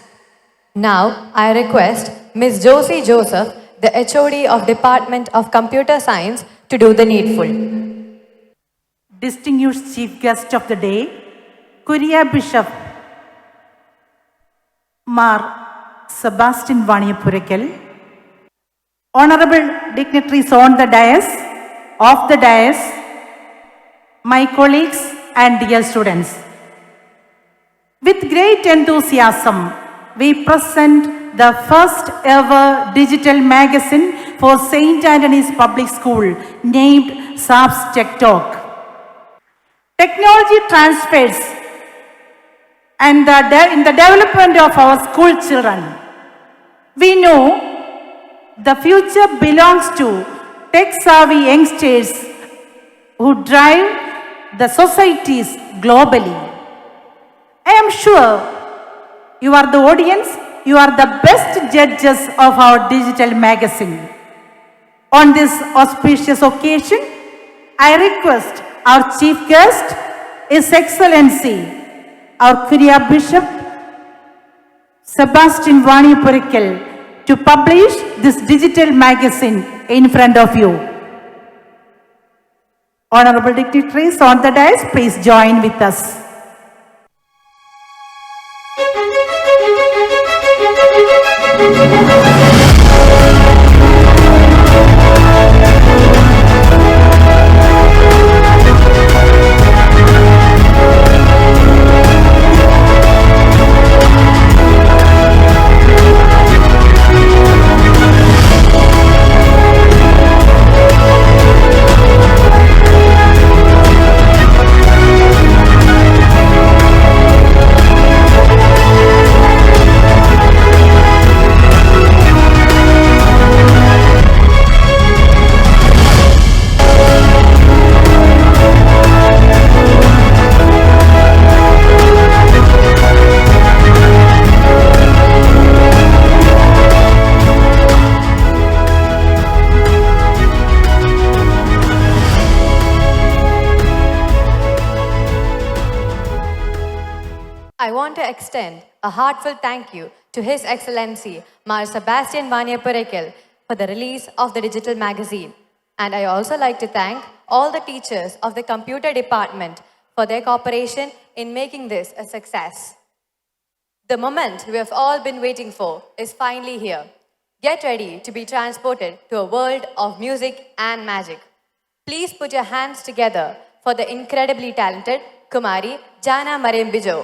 Now, I request Ms. Josie Joseph, the HOD of Department of Computer Science, to do the needful. Distinguished Chief Guest of the Day, Kuria Bishop Mar Sebastian Vanier Purikal, Honorable dignitaries on the dais, off the dais, my colleagues and dear students. With great enthusiasm, we present the first ever digital magazine for St. Anthony's Public School named SAPS Tech Talk. Technology transfers and in the development of our school children. We know the future belongs to tech-savvy youngsters who drive the societies globally. I am sure you are the audience, you are the best judges of our digital magazine. On this auspicious occasion, I request our chief guest, His Excellency, our Kuria Bishop, Sebastian Vanier Purikal, to publish this digital magazine in front of you. Honorable dignitaries on the dais, please join with us. I want to extend a heartfelt thank you to His Excellency Mar Sebastian Vanyapurekil for the release of the digital magazine. And I also like to thank all the teachers of the computer department for their cooperation in making this a success. The moment we have all been waiting for is finally here. Get ready to be transported to a world of music and magic. Please put your hands together for the incredibly talented Kumari Jana Marembijo.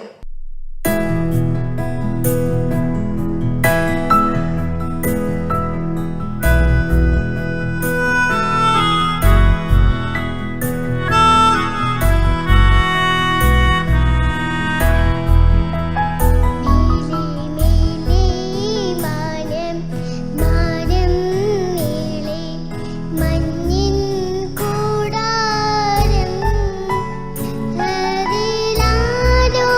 അതിലാരോ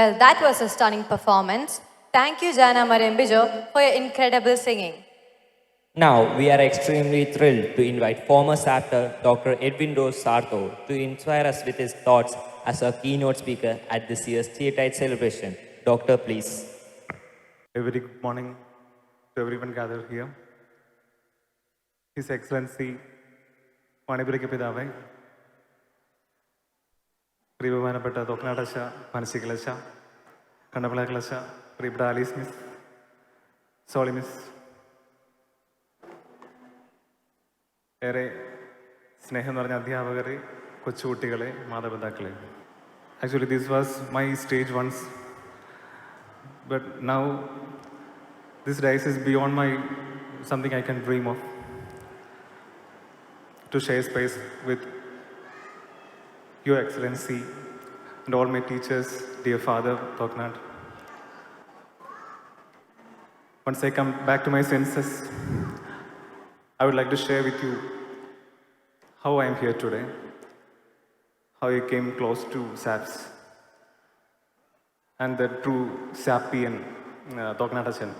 Well, that was a stunning performance. Thank you, Jana Marembijo, for your incredible singing. Now, we are extremely thrilled to invite former SAPTER Dr. Edwin Rose Sarto to inspire us with his thoughts as our keynote speaker at this year's Theatrite celebration. Doctor, please. A very good morning to everyone gathered here. His Excellency Manipurike Pidave, പ്രിയബഹുമാനപ്പെട്ട തോക്കനാടച്ച മനസ്സികളച്ച കണ്ടപ്പളകളച്ച പ്രിയപ്പെട്ട Alice miss, Soly miss, ഏറെ സ്നേഹം നിറഞ്ഞ അധ്യാപകരെ, കൊച്ചുകുട്ടികളെ, മാതാപിതാക്കളെ. Actually this was my stage once, but now this dice is beyond my something I can dream of, to share space with Your Excellency and all my teachers, dear Father Toknat. Once I come back to my senses, I would like to share with you how I am here today, how I came close to SAPS and the true Sapian Toknatachan,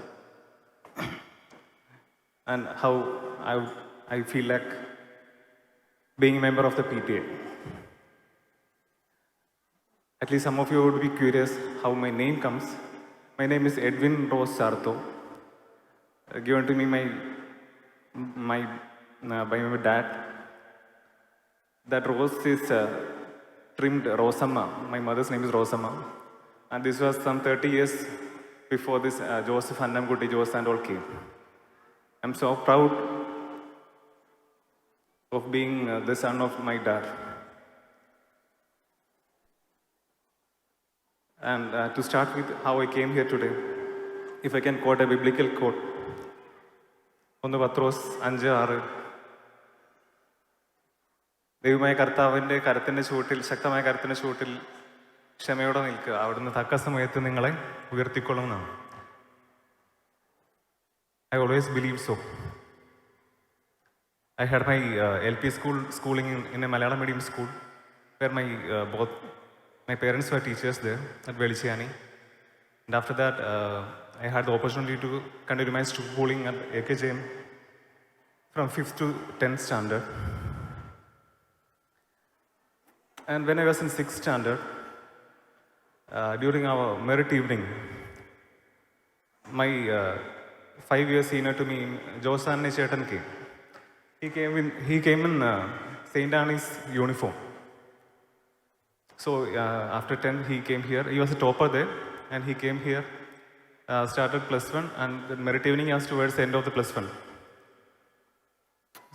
and how I feel like being a member of the PTA. At least some of you would be curious how my name comes. My name is Edwin Rose Sarto, given to me by my dad. That rose is trimmed Rosamma. My mother's name is Rosamma. And this was some 30 years before this Joseph Annamkutti Jose and all came. I'm so proud of being the son of my dad. And to start with how I came here today, if I can quote a biblical quote, 1 പത്രോസ് 5:6, ദൈവമായ കർത്താവിൻ്റെ കരത്തിൻ്റെ ചുവട്ടിൽ, ശക്തമായ കരത്തിൻ്റെ ചുവട്ടിൽ ക്ഷമയോടെ നിൽക്കുക, അവിടുന്ന് തക്ക സമയത്ത് നിങ്ങളെ ഉയർത്തിക്കൊള്ളുമെന്നാണ്. I always believed so. I had my LP schooling in a Malayalam medium school, where both my parents were teachers there at Velichiyani. And after that, I had the opportunity to continue my schooling at AKJM from 5th to 10th standard. And when I was in 6th standard, during our merit evening, my 5-year senior to me, Josan Chetan came. He came in St. Annie's uniform. So after 10, he came here. He was a topper there, and he came here, started +1, and the merit evening was towards the end of the +1.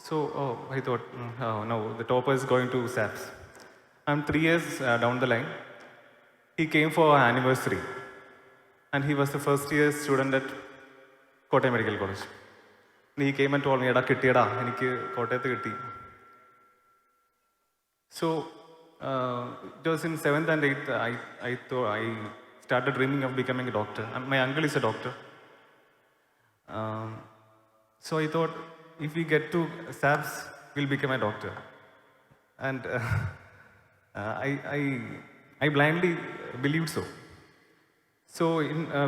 So I thought, no, the topper is going to SAPS. I'm 3 years down the line. He came for our anniversary, and he was the first year student at Kottayam Medical College. And he came and told me, "Eda kittiyada, enikku Kottayathu kitti." So it was in 7th and 8th, I thought I started dreaming of becoming a doctor. And my uncle is a doctor. So I thought, if we get to SAPS, we'll become a doctor. And I blindly believed so. So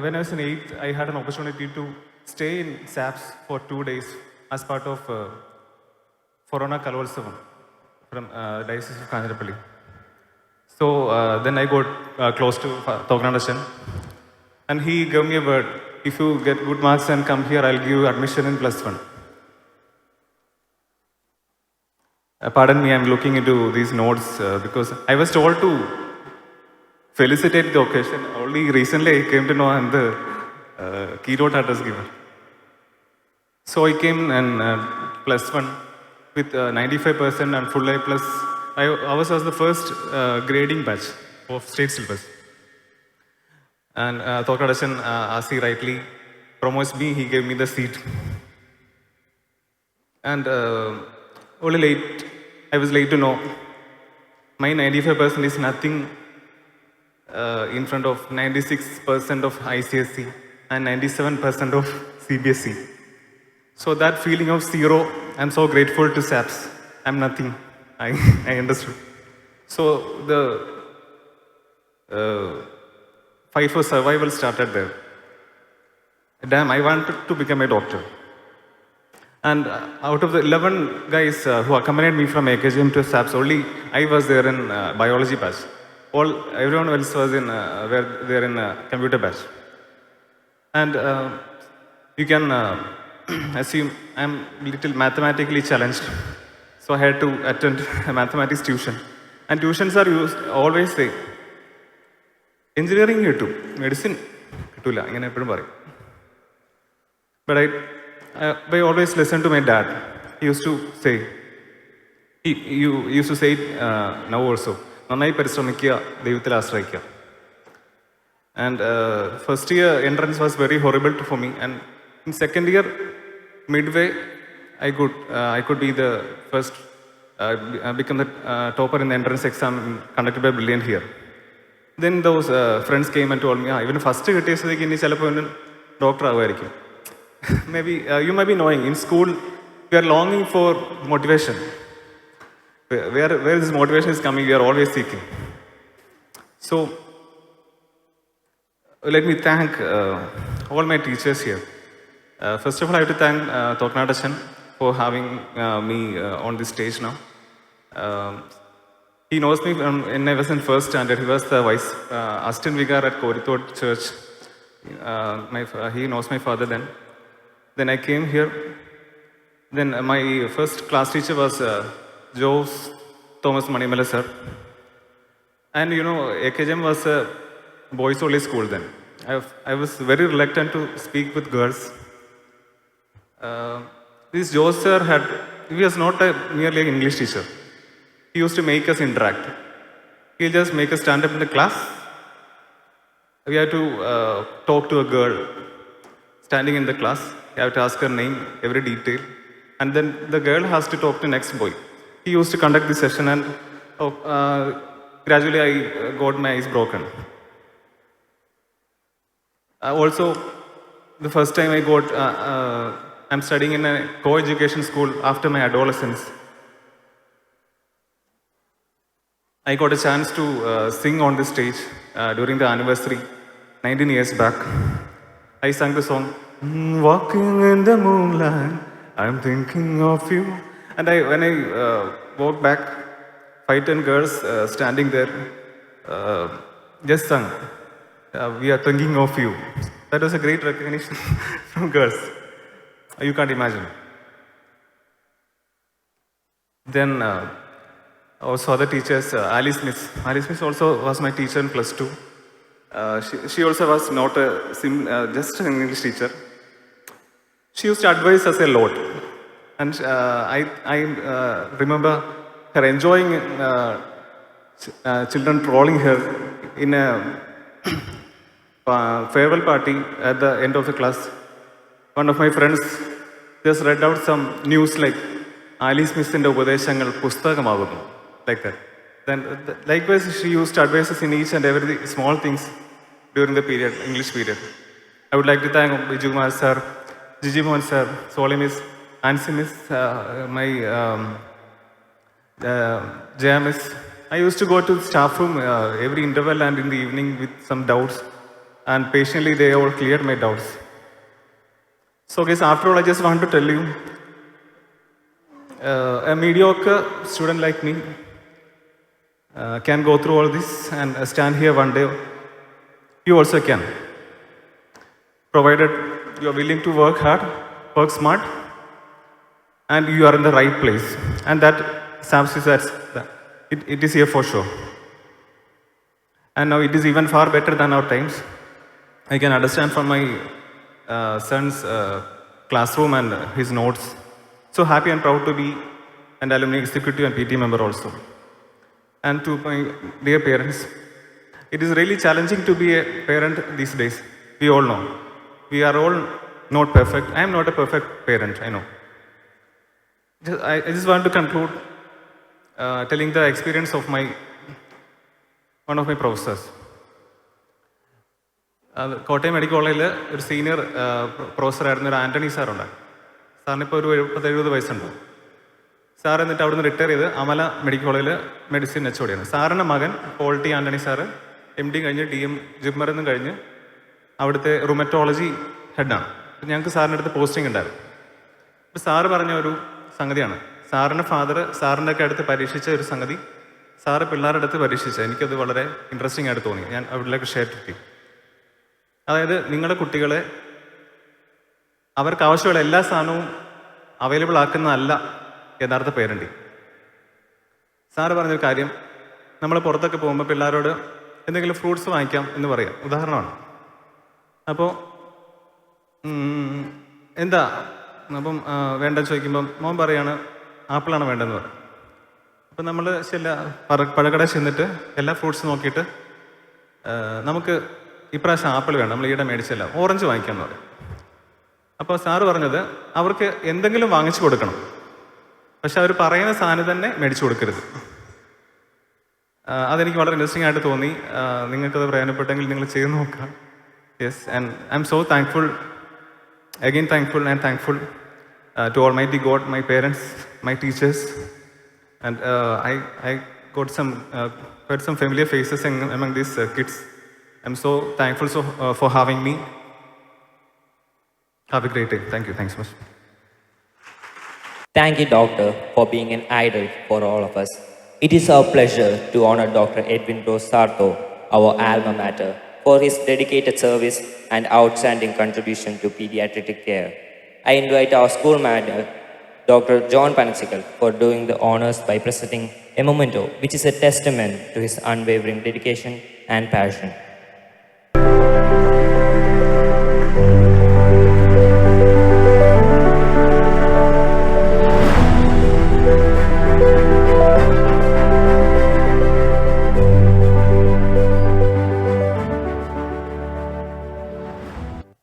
when I was in 8th, I had an opportunity to stay in SAPS for 2 days as part of Forona Kalolsavam from Diocese of Kanjarappalli. So then I got close to Thognadachan, and he gave me a word: if you get good marks and come here, I'll give you admission in +1. Pardon me, I'm looking into these notes because I was told to felicitate the occasion. Only recently I came to know I'm the keynote address giver. So I came and +1 with 95% and full A+. Ours was the first grading batch of state syllabus. And Thognadachan, as he rightly promised me, he gave me the seat. And only late, I was late to know, my 95% is nothing in front of 96% of ICSE and 97% of CBSE. So that feeling of zero, I'm so grateful to SAPS. I'm nothing. I understood. So the fight for survival started there. Damn, I wanted to become a doctor. And out of the 11 guys who accompanied me from AKGM to SAPS, only I was there in biology batch. Everyone else was in computer batch. And you can assume I'm little mathematically challenged. So I had to attend a mathematics tuition. And tuitions are used, always say, engineering കിട്ടും, medicine കിട്ടൂല, ഇങ്ങനെ എപ്പോഴും പറയും. But I always listened to my dad. He used to say, you used to say it now also, നന്നായി പരിശ്രമിക്കുക, ദൈവത്തിൽ ആശ്രയിക്കുക. And first year entrance was very horrible for me. And in second year, midway, I could be the first, become the topper in the entrance exam conducted by Brilliant here. Then those friends came and told me, even first കിട്ടിയതിലേക്ക് ഇനി ചിലപ്പോൾ doctor ആകുമായിരിക്കും. Maybe you might be knowing, in school, we are longing for motivation. Where this motivation is coming, we are always seeking. So, let me thank all my teachers here. First of all, I have to thank Toknadachan for having me on this stage now. He knows me when I was in first standard. He was the vice assistant vicar at Korithod Church. He knows my father then. Then I came here. Then my first class teacher was Jose Thomas Manimala sir. And you know, AKGM was a boys only school then. I was very reluctant to speak with girls. This Jose sir he was not merely an English teacher. He used to make us interact. He'll just make us stand up in the class. We have to talk to a girl standing in the class. You have to ask her name, every detail. And then the girl has to talk to next boy. He used to conduct this session, and gradually I got my eyes broken. Also, the first time I'm studying in a co-education school after my adolescence. I got a chance to sing on the stage during the anniversary 19 years back. I sang the song, Walking in the moonlight, I'm thinking of you. And when I walked back, 5-10 girls standing there just sang, we are thinking of you. That was a great recognition from girls. You can't imagine. Then also other teachers, Alice Miss. Alice Miss also was my teacher in +2. She also was not just an English teacher. She used to advise us a lot. And I remember her enjoying children trolling her in a farewell party at the end of the class. One of my friends just read out some news like, Alice Missinte ഉപദേശങ്ങൾ പുസ്തകമാകുന്നു, like that. Then likewise, she used to advise us in each and every small things during the period, English period. I would like to thank Biju Kumar sir, Gigi Mohan sir, Soli Miss, Ansi Miss, my Jaya Miss. I used to go to the staff room every interval and in the evening with some doubts, and patiently they all cleared my doubts. So guys, after all, I just want to tell you, a mediocre student like me can go through all this and stand here one day. You also can, provided you are willing to work hard, work smart, and you are in the right place. And that SAPS is it is here for sure. And now it is even far better than our times. I can understand from my son's classroom and his notes. So happy and proud to be an alumni executive and PT member also. And to my dear parents, it is really challenging to be a parent these days. We all know. We are all not perfect. I am not a perfect parent, I know. I just want to conclude telling the experience of one of my professors. Kottayam medical കോളേജിൽ ഒരു senior പ്രൊഫസറായിരുന്ന ഒരു ആൻ്റണി സാറുണ്ട്. സാറിനിപ്പോൾ ഒരു 70 വയസ്സുണ്ട്. Sir എന്നിട്ട് അവിടുന്ന് retire ചെയ്ത് Amala medical കോളേജിൽ medicine HOD ആണ്. സാറിൻ്റെ മകൻ പോൾട്ടി ആൻ്റണി സാറ് MD കഴിഞ്ഞ് DM ജിമ്മറിൽ കഴിഞ്ഞ് അവിടുത്തെ റുമറ്റോളജി ഹെഡാണ്. അപ്പം ഞങ്ങൾക്ക് സാറിൻ്റെ അടുത്ത് പോസ്റ്റിംഗ് ഉണ്ടായിരുന്നു. അപ്പോൾ സാറ് പറഞ്ഞ ഒരു സംഗതിയാണ്, സാറിൻ്റെ ഫാദർ സാറിൻ്റെ ഒക്കെ അടുത്ത് പരീക്ഷിച്ച ഒരു സംഗതി സാറ് പിള്ളേരുടെ അടുത്ത് പരീക്ഷിച്ച എനിക്കത് വളരെ ഇൻട്രസ്റ്റിംഗ് ആയിട്ട് തോന്നി. ഞാൻ അവരിലേക്ക് ഷെയർ ചെയ്തു. അതായത് നിങ്ങളുടെ കുട്ടികളെ അവർക്ക് ആവശ്യമുള്ള എല്ലാ സാധനവും അവൈലബിൾ ആക്കുന്നതല്ല യഥാർത്ഥ പേരൻറ്റിങ്. സാറ് പറഞ്ഞൊരു കാര്യം, നമ്മൾ പുറത്തൊക്കെ പോകുമ്പോൾ പിള്ളേരോട് എന്തെങ്കിലും ഫ്രൂട്ട്സ് വാങ്ങിക്കാം എന്ന് പറയാം, ഉദാഹരണമാണ്. അപ്പോൾ എന്താ അപ്പം വേണ്ടെന്ന് ചോദിക്കുമ്പം മോൻ പറയാണ് ആപ്പിളാണ് വേണ്ടതെന്ന് പറയും. അപ്പം നമ്മൾ പഴക്കട ചെന്നിട്ട് എല്ലാ ഫ്രൂട്ട്സ് നോക്കിയിട്ട് നമുക്ക് ഇപ്രാവശ്യം ആപ്പിൾ വേണം, നമ്മൾ ഈയിടെ മേടിച്ചല്ല, ഓറഞ്ച് വാങ്ങിക്കാമെന്ന് പറയും. അപ്പോൾ സാറ് പറഞ്ഞത് അവർക്ക് എന്തെങ്കിലും വാങ്ങിച്ചു കൊടുക്കണം, പക്ഷെ അവർ പറയുന്ന സാധനം തന്നെ മേടിച്ചു കൊടുക്കരുത്. അതെനിക്ക് വളരെ ഇൻട്രസ്റ്റിംഗ് ആയിട്ട് തോന്നി. നിങ്ങൾക്കത് പ്രയോജനപ്പെട്ടെങ്കിൽ നിങ്ങൾ ചെയ്ത് നോക്കാം. Yes, and I M so thankful, again thankful to Almighty God, my parents, my teachers, and I got heard some familiar faces among these kids. I'm so thankful for having me. Have a great day. Thank you. Thanks so much. Thank you, Doctor, for being an idol for all of us. It is our pleasure to honor Dr. Edwin Rose Sarto, our alma mater, for his dedicated service and outstanding contribution to pediatric care. I invite our school manager, Dr. John Panachikal, for doing the honors by presenting a memento which is a testament to his unwavering dedication and passion.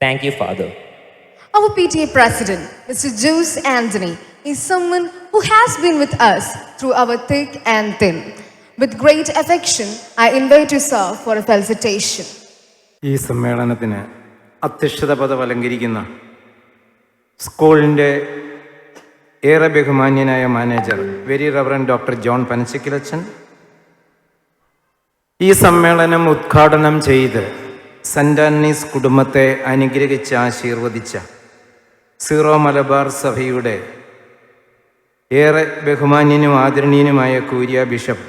Thank you, Father. Our PTA President, Mr. Juice Anthony, is someone who has been with us through our thick and thin. With great affection, I invite you, sir, for a felicitation. ഈ സമ്മേളനത്തിന് അധ്യക്ഷത പദം അലങ്കരിക്കുന്ന സ്കൂളിൻ്റെ ഏറെ ബഹുമാന്യനായ manager very reverend doctor John പനച്ചിക്കലച്ചൻ, ഈ സമ്മേളനം ഉദ്ഘാടനം ചെയ്ത് സെൻ്റ് ആന്റണീസ് കുടുംബത്തെ അനുഗ്രഹിച്ച് ആശീർവദിച്ച സീറോ മലബാർ സഭയുടെ ഏറെ ബഹുമാന്യനും ആദരണീയനുമായ curia bishop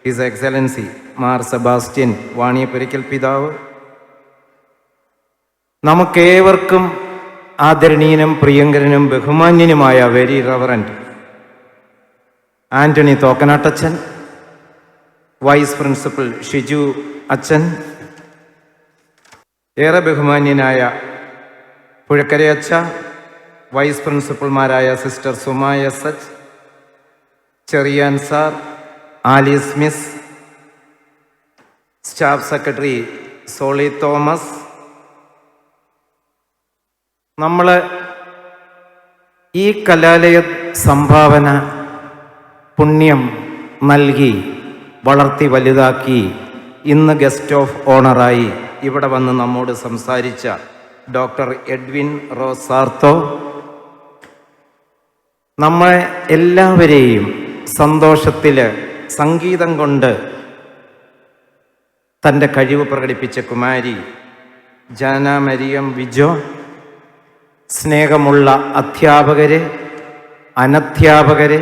his excellency Mar Sebastian Vaniyapurackal പിതാവ്, നമുക്കേവർക്കും ആദരണീയനും പ്രിയങ്കരനും ബഹുമാന്യനുമായ വെരി റവറൻഡ് ആൻ്റണി തോക്കനാട്ടച്ചൻ, വൈസ് പ്രിൻസിപ്പൽ ഷിജു അച്ഛൻ, ഏറെ ബഹുമാന്യനായ പുഴക്കരയച്ച, വൈസ് പ്രിൻസിപ്പൽമാരായ സിസ്റ്റർ സുമായ സച്ച്, Cherian sir, Alice miss, staff secretary Soly Thomas, നമ്മൾ ഈ കലാലയ സംഭാവന പുണ്യം നൽകി വളർത്തി വലുതാക്കി ഇന്ന് ഗസ്റ്റ് ഓഫ് ഓണറായി ഇവിടെ വന്ന് നമ്മോട് സംസാരിച്ച ഡോക്ടർ എഡ്വിൻ റോസ് സാർത്തോ നമ്മളെ എല്ലാവരെയും സന്തോഷത്തിൽ സംഗീതം കൊണ്ട് തൻ്റെ കഴിവ് പ്രകടിപ്പിച്ച കുമാരി ജാന മരിയം വിജോ, സ്നേഹമുള്ള അധ്യാപകരെ, അനധ്യാപകരെ,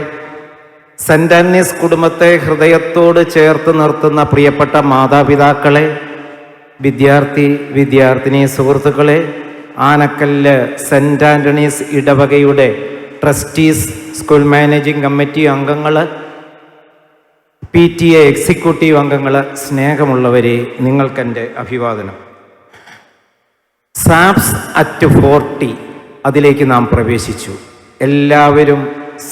സെൻ്റ് ആന്റണീസ് കുടുംബത്തെ ഹൃദയത്തോട് ചേർത്ത് നിർത്തുന്ന പ്രിയപ്പെട്ട മാതാപിതാക്കളെ, വിദ്യാർത്ഥിനി സുഹൃത്തുക്കളെ, ആനക്കല്ല് സെൻ്റ് ആന്റണീസ് ഇടവകയുടെ ട്രസ്റ്റീസ്, സ്കൂൾ മാനേജിംഗ് കമ്മിറ്റി അംഗങ്ങൾ, PTA എക്സിക്യൂട്ടീവ് അംഗങ്ങൾ, സ്നേഹമുള്ളവരെ, നിങ്ങൾക്കെൻ്റെ അഭിവാദനം. സാപ്സ് അറ്റ് 40 അതിലേക്ക് നാം പ്രവേശിച്ചു. എല്ലാവരും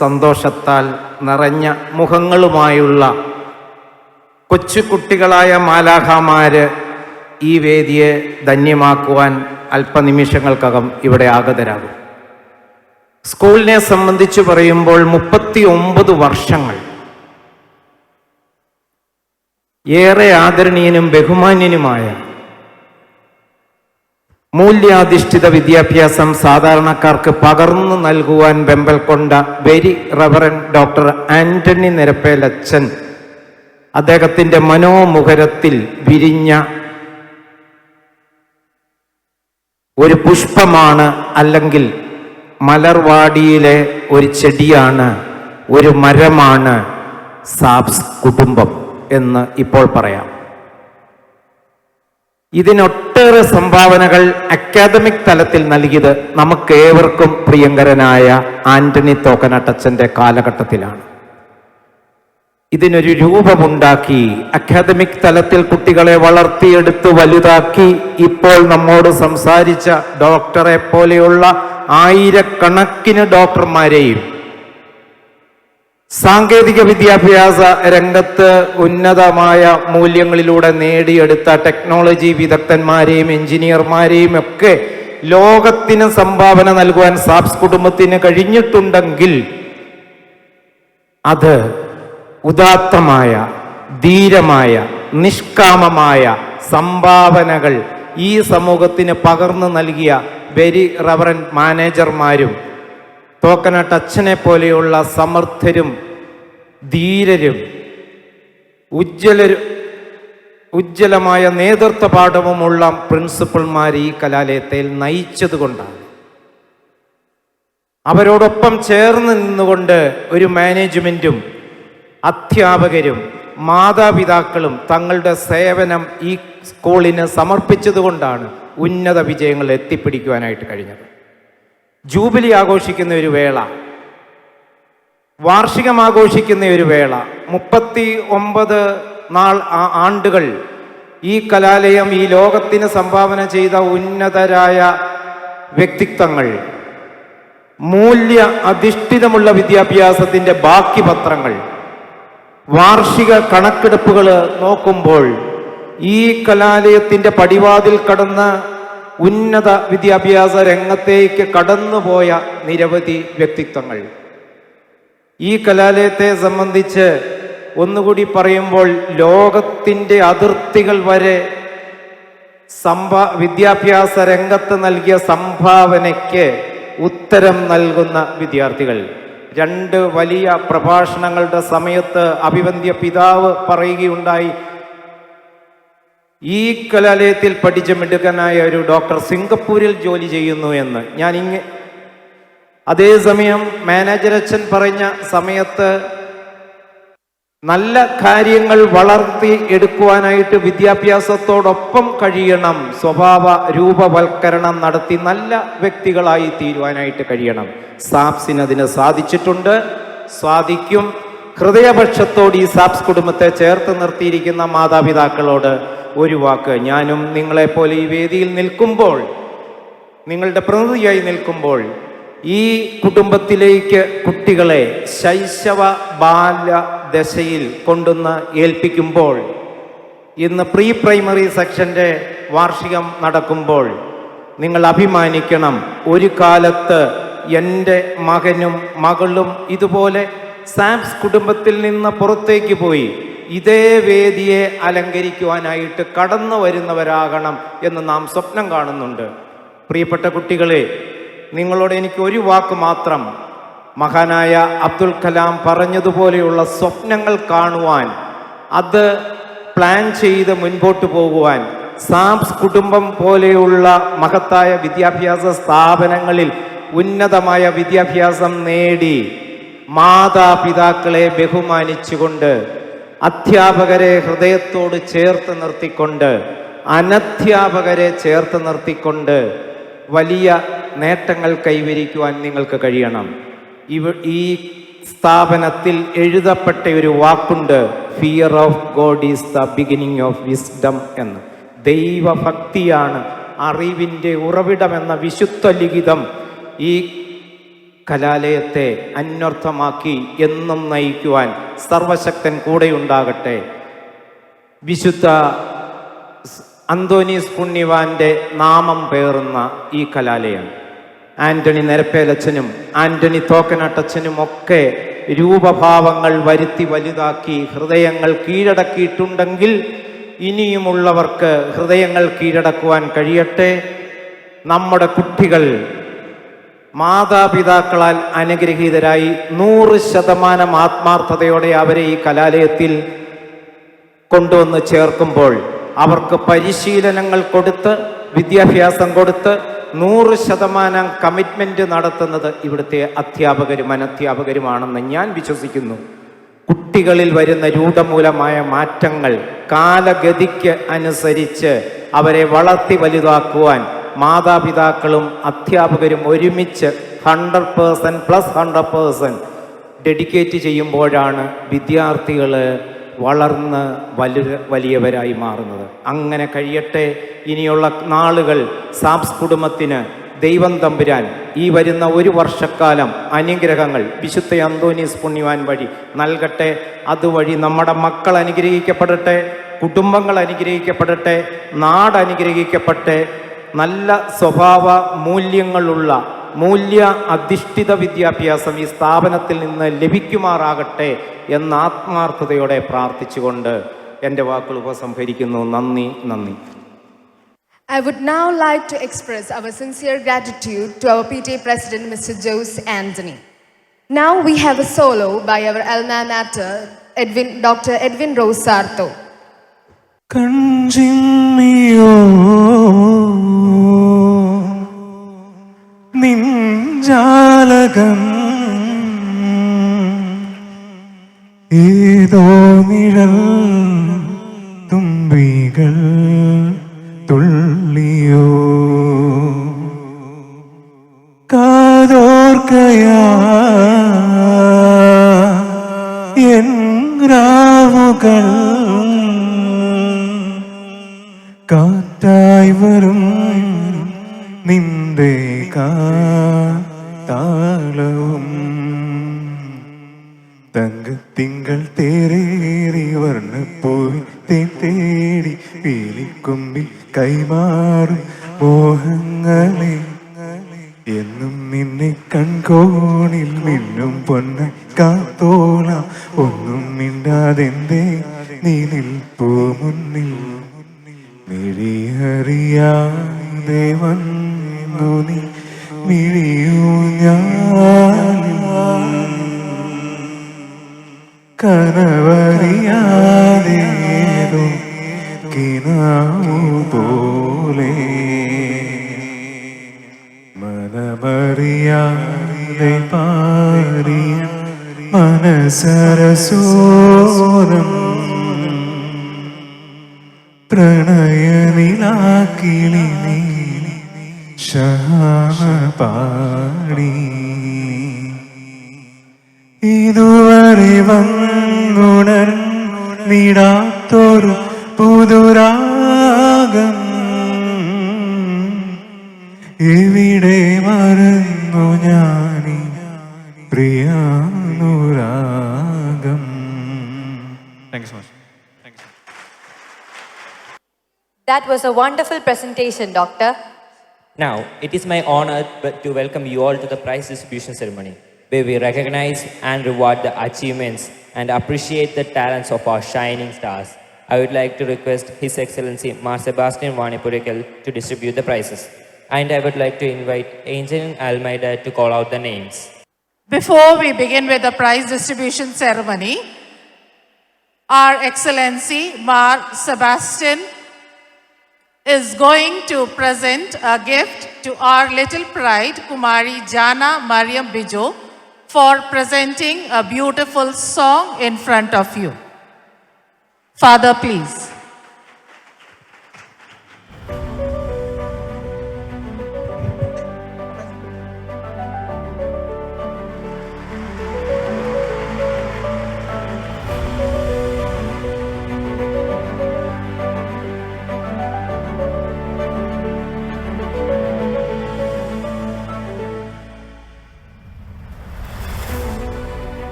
സന്തോഷത്താൽ നിറഞ്ഞ മുഖങ്ങളുമായുള്ള കൊച്ചു കുട്ടികളായ മാലാഖമാര് ഈ വേദിയെ ധന്യമാക്കുവാൻ അല്പനിമിഷങ്ങൾക്കകം ഇവിടെ ആഗതരാകും. സ്കൂളിനെ സംബന്ധിച്ച് പറയുമ്പോൾ 39 വർഷങ്ങൾ ഏറെ ആദരണീയനും ബഹുമാന്യനുമായ മൂല്യാധിഷ്ഠിത വിദ്യാഭ്യാസം സാധാരണക്കാർക്ക് പകർന്നു നൽകുവാൻ വെമ്പൽ കൊണ്ട വെരി റവറൻഡ് ഡോക്ടർ ആന്റണി നിരപ്പേലച്ചൻ അദ്ദേഹത്തിൻ്റെ മനോമുഖരത്തിൽ വിരിഞ്ഞ ഒരു പുഷ്പമാണ്, അല്ലെങ്കിൽ മലർവാടിയിലെ ഒരു ചെടിയാണ്, ഒരു മരമാണ് സാബ്സ് കുടുംബം എന്ന് ഇപ്പോൾ പറയാം. ഇതിനൊട്ടേറെ സംഭാവനകൾ അക്കാദമിക് തലത്തിൽ നൽകിയത് നമുക്കേവർക്കും പ്രിയങ്കരനായ ആന്റണി തോക്കനട്ടച്ചൻ്റെ കാലഘട്ടത്തിലാണ്. ഇതിനൊരു രൂപമുണ്ടാക്കി അക്കാദമിക് തലത്തിൽ കുട്ടികളെ വളർത്തിയെടുത്ത് വലുതാക്കി ഇപ്പോൾ നമ്മോട് സംസാരിച്ച ഡോക്ടറെ പോലെയുള്ള ആയിരക്കണക്കിന് ഡോക്ടർമാരെയും സാങ്കേതിക വിദ്യാഭ്യാസ രംഗത്ത് ഉന്നതമായ മൂല്യങ്ങളിലൂടെ നേടിയെടുത്ത ടെക്നോളജി വിദഗ്ധന്മാരെയും എഞ്ചിനീയർമാരെയും ഒക്കെ ലോകത്തിന് സംഭാവന നൽകുവാൻ സാബ്സ് കുടുംബത്തിന് കഴിഞ്ഞിട്ടുണ്ടെങ്കിൽ അത് ഉദാത്തമായ, ധീരമായ, നിഷ്കാമമായ സംഭാവനകൾ ഈ സമൂഹത്തിന് പകർന്നു നൽകിയ വെരി റവറൻറ്റ് മാനേജർമാരും തോക്കനട്ടച്ചനെ പോലെയുള്ള സമർത്ഥരും ധീരരും ഉജ്ജ്വലമായ നേതൃത്വ പാഠവുമുള്ള പ്രിൻസിപ്പൽമാർ ഈ കലാലയത്തെ നയിച്ചതുകൊണ്ടാണ്. അവരോടൊപ്പം ചേർന്ന് നിന്നുകൊണ്ട് ഒരു മാനേജ്മെൻറ്റും അധ്യാപകരും മാതാപിതാക്കളും തങ്ങളുടെ സേവനം ഈ സ്കൂളിന് സമർപ്പിച്ചതുകൊണ്ടാണ് ഉന്നത വിജയങ്ങൾ എത്തിപ്പിടിക്കുവാനായിട്ട് കഴിഞ്ഞത്. ജൂബിലി ആഘോഷിക്കുന്ന ഒരു വേള, വാർഷികം ആഘോഷിക്കുന്ന ഒരു വേള, 39 ആണ്ടുകൾ ഈ കലാലയം ഈ ലോകത്തിന് സംഭാവന ചെയ്ത ഉന്നതരായ വ്യക്തിത്വങ്ങൾ, മൂല്യ അധിഷ്ഠിതമുള്ള വിദ്യാഭ്യാസത്തിൻ്റെ ബാക്കി പത്രങ്ങൾ, വാർഷിക കണക്കെടുപ്പുകൾ നോക്കുമ്പോൾ ഈ കലാലയത്തിൻ്റെ പടിവാതിൽ കടന്ന് ഉന്നത വിദ്യാഭ്യാസ രംഗത്തേക്ക് കടന്നുപോയ നിരവധി വ്യക്തിത്വങ്ങൾ, ഈ കലാലയത്തെ സംബന്ധിച്ച് ഒന്നുകൂടി പറയുമ്പോൾ ലോകത്തിൻ്റെ അതിർത്തികൾ വരെ വിദ്യാഭ്യാസ രംഗത്ത് നൽകിയ സംഭാവനയ്ക്ക് ഉത്തരം നൽകുന്ന വിദ്യാർത്ഥികൾ. 2 വലിയ പ്രഭാഷണങ്ങളുടെ സമയത്ത് അഭിവന്ദ്യ പിതാവ് പറയുകയുണ്ടായി, ഈ കലാലയത്തിൽ പഠിച്ച മിടുക്കനായ ഒരു ഡോക്ടർ സിംഗപ്പൂരിൽ ജോലി ചെയ്യുന്നു എന്ന്. അതേസമയം മാനേജർ അച്ഛൻ പറഞ്ഞ സമയത്ത് നല്ല കാര്യങ്ങൾ വളർത്തി എടുക്കുവാനായിട്ട് വിദ്യാഭ്യാസത്തോടൊപ്പം കഴിയണം, സ്വഭാവ രൂപവൽക്കരണം നടത്തി നല്ല വ്യക്തികളായി തീരുവാനായിട്ട് കഴിയണം. സാബ്സിന് അതിന് സാധിച്ചിട്ടുണ്ട്, സാധിക്കും. ഹൃദയപക്ഷത്തോട് ഈ സാബ്സ് കുടുംബത്തെ ചേർത്ത് നിർത്തിയിരിക്കുന്ന മാതാപിതാക്കളോട് ഒരു വാക്ക്, ഞാനും നിങ്ങളെപ്പോലെ ഈ വേദിയിൽ നിൽക്കുമ്പോൾ, നിങ്ങളുടെ പ്രതിനിധിയായി നിൽക്കുമ്പോൾ, ഈ കുടുംബത്തിലേക്ക് കുട്ടികളെ ശൈശവ ബാല്യ ദശയിൽ കൊണ്ടുവന്ന് ഏൽപ്പിക്കുമ്പോൾ, ഇന്ന് പ്രീ പ്രൈമറി സെക്ഷൻ്റെ വാർഷികം നടക്കുമ്പോൾ നിങ്ങൾ അഭിമാനിക്കണം. ഒരു കാലത്ത് എൻ്റെ മകനും മകളും ഇതുപോലെ സാബ്സ് കുടുംബത്തിൽ നിന്ന് പുറത്തേക്ക് പോയി ഇതേ വേദിയെ അലങ്കരിക്കുവാനായിട്ട് കടന്നു വരുന്നവരാകണം എന്ന് നാം സ്വപ്നം കാണുന്നുണ്ട്. പ്രിയപ്പെട്ട കുട്ടികളെ, നിങ്ങളോട് എനിക്ക് ഒരു വാക്ക് മാത്രം, മഹാനായ അബ്ദുൽ കലാം പറഞ്ഞതുപോലെയുള്ള സ്വപ്നങ്ങൾ കാണുവാൻ, അത് പ്ലാൻ ചെയ്ത് മുൻപോട്ട് പോകുവാൻ, സാബ്സ് കുടുംബം പോലെയുള്ള മഹത്തായ വിദ്യാഭ്യാസ സ്ഥാപനങ്ങളിൽ ഉന്നതമായ വിദ്യാഭ്യാസം നേടി മാതാപിതാക്കളെ ബഹുമാനിച്ചുകൊണ്ട്, അധ്യാപകരെ ഹൃദയത്തോട് ചേർത്ത് നിർത്തിക്കൊണ്ട്, അനധ്യാപകരെ ചേർത്ത് നിർത്തിക്കൊണ്ട് വലിയ നേട്ടങ്ങൾ കൈവരിക്കുവാൻ നിങ്ങൾക്ക് കഴിയണം. ഈ സ്ഥാപനത്തിൽ എഴുതപ്പെട്ട ഒരു വാക്കുണ്ട്, fear of God is the beginning of wisdom എന്ന്. ദൈവഭക്തിയാണ് അറിവിൻ്റെ ഉറവിടമെന്ന വിശുദ്ധ ലിഖിതം ഈ കലാലയത്തെ അന്വർത്ഥമാക്കി എന്നും നയിക്കുവാൻ സർവശക്തൻ കൂടെയുണ്ടാകട്ടെ. വിശുദ്ധ അന്തോനീസ് പുണ്യവാന്റെ നാമം പേറുന്ന ഈ കലാലയം ആന്റണി നിരപ്പേലച്ഛനും ആന്റണി തോക്കനട്ടച്ഛനും ഒക്കെ രൂപഭാവങ്ങൾ വരുത്തി വലുതാക്കി ഹൃദയങ്ങൾ കീഴടക്കിയിട്ടുണ്ടെങ്കിൽ ഇനിയുമുള്ളവർക്ക് ഹൃദയങ്ങൾ കീഴടക്കുവാൻ കഴിയട്ടെ. നമ്മുടെ കുട്ടികൾ മാതാപിതാക്കളാൽ അനുഗ്രഹീതരായി 100% ആത്മാർത്ഥതയോടെ അവരെ ഈ കലാലയത്തിൽ കൊണ്ടുവന്ന് ചേർക്കുമ്പോൾ അവർക്ക് പരിശീലനങ്ങൾ കൊടുത്ത് വിദ്യാഭ്യാസം കൊടുത്ത് 100% കമ്മിറ്റ്മെൻറ്റ് നടത്തുന്നത് ഇവിടുത്തെ അധ്യാപകരും അനധ്യാപകരുമാണെന്ന് ഞാൻ വിശ്വസിക്കുന്നു. കുട്ടികളിൽ വരുന്ന രൂഢമൂലമായ മാറ്റങ്ങൾ കാലഗതിക്ക് അനുസരിച്ച് അവരെ വളർത്തി വലുതാക്കുവാൻ മാതാപിതാക്കളും അധ്യാപകരും ഒരുമിച്ച് 100% + 100% ഡെഡിക്കേറ്റ് ചെയ്യുമ്പോഴാണ് വിദ്യാർത്ഥികൾ വളർന്ന് വലിയവരായി മാറുന്നത്. അങ്ങനെ കഴിയട്ടെ. ഇനിയുള്ള നാളുകൾ സാബ്സ് കുടുംബത്തിന് ദൈവം തമ്പുരാൻ ഈ വരുന്ന 1 വർഷക്കാലം അനുഗ്രഹങ്ങൾ വിശുദ്ധ അന്തോനീസ് പുണ്യവാൻ വഴി നൽകട്ടെ. അതുവഴി നമ്മുടെ മക്കൾ അനുഗ്രഹിക്കപ്പെടട്ടെ, കുടുംബങ്ങൾ അനുഗ്രഹിക്കപ്പെടട്ടെ, നാട് അനുഗ്രഹിക്കപ്പെടട്ടെ. നല്ല സ്വഭാവ മൂല്യങ്ങളുള്ള മൂല്യ അധിഷ്ഠിത വിദ്യാഭ്യാസം ഈ സ്ഥാപനത്തിൽ നിന്ന് ലഭിക്കുമാറാകട്ടെ എന്ന ആത്മാർത്ഥതയോടെ പ്രാർത്ഥിച്ചുകൊണ്ട് എൻ്റെ വാക്കുകൾ ഉപസംഹരിക്കുന്നു. നന്ദി. I would now like to express our sincere gratitude to our PTA President, Mr. Jose Anthony. Now we have a solo by our alma mater, Dr. Edwin Rosarto. കഞ്ചിമ്മിയോ നിഞ്ചാലകം ഏതോ നിഴൽ തുമ്പികൾ തുള്ളിയോ കാതോർക്കയാ എൻ രാവുകൾ കാറ്റായി വരും നിന്റെ താളവും തങ്കത്തിങ്കൾ തേരേറി വർണ്ണപ്പോയി തേടി പീലിക്കൊമ്പി കൈമാറും മോഹങ്ങളെ എന്നും നിന്നെ കൺകോണിൽ മിന്നും പൊന്ന കാത്തോള ഒന്നും മിണ്ടാതെന്തേ നീ നിൽപ്പൂ മുന്നിൽ മിഴിയറിയാതെ വന്നു നീ മിഴിയൂ ഞാൻ കനവറിയാതേതോ കിനാവു പോലെ മനമറിയാതെ പാറിയ മനസരസോരം പ്രണയനിലാക്കിളി നീ ശാമ പാടി ഇതുവരെ വന്നുണർന്നിടാത്തൊരു പുതുരാഗം എവിടെ മറന്നു ഞാനീ പ്രിയാനുരാഗം. Thank you so much. That was a wonderful presentation, Doctor. Now, it is my honor to welcome you all to the prize distribution ceremony, where we recognize and reward the achievements and appreciate the talents of our shining stars. I would like to request His Excellency Mar Sebastian Vanipurikal to distribute the prizes. And I would like to invite Angel Almeida to call out the names. Before we begin with the prize distribution ceremony, Our Excellency Mar Sebastian is going to present a gift to our little pride, Kumari Jana Mariam Bijo, for presenting a beautiful song in front of you. Father, please.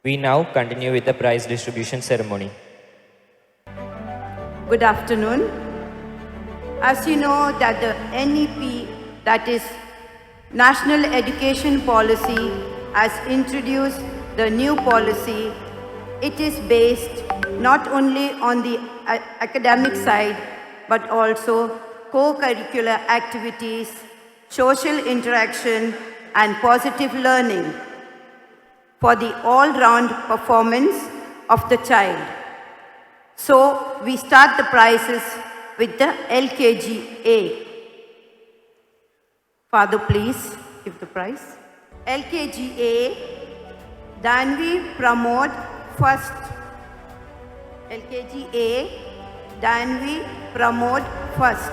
We now continue with the prize distribution ceremony. Good afternoon. As you know that the NEP, that is National Education Policy, has introduced the new policy. It is based not only on the academic side but also co-curricular activities, social interaction and positive learning. For the all-round performance of the child. So we start the prizes with the LKG A. Father, please give the prize. LKG A, Danvi Pramod first. LKG A, Danvi Pramod first.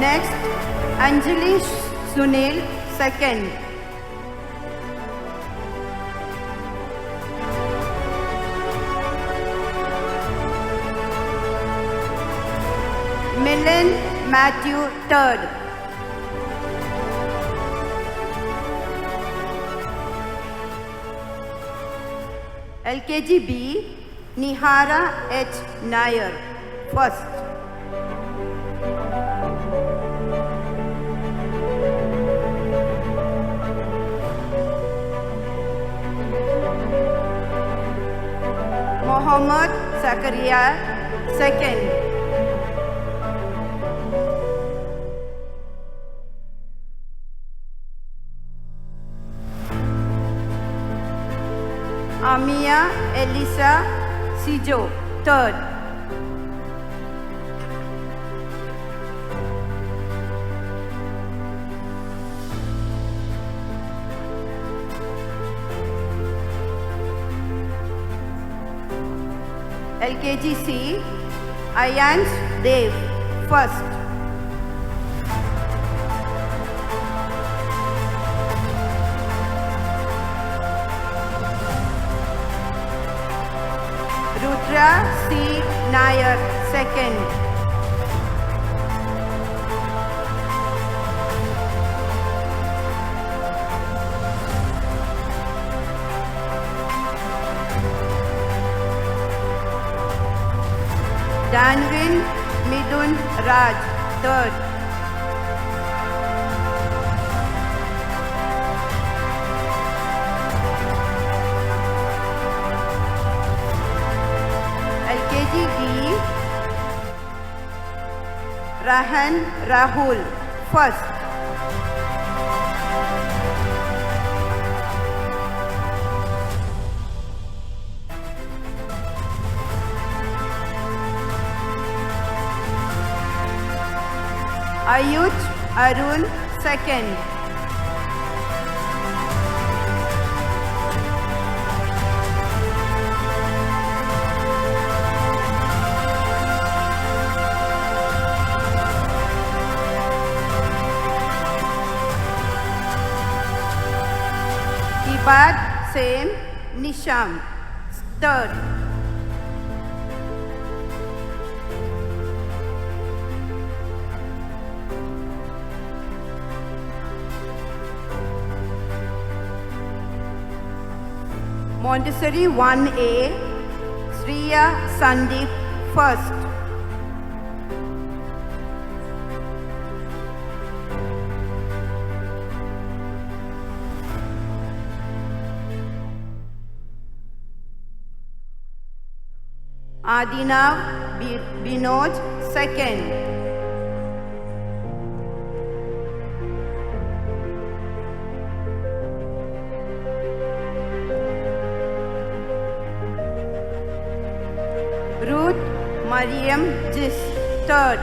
Next, Anjali Sunil second. Milan Matthew third. LKG B, Nihara H. Nair first. Mohammad Zakaria second. Amia Elisa Sijo third. LKG C, Ayans Dev first. Rudra C. Nair second. Danvin Midun Raj third. LKG B, Rahan Rahul first. Ayush Arun second. Ibad Sem Nisham third. Montessori 1A, Sriya Sandeep first. Adinav Binod second. Ruth Mariam Jis third.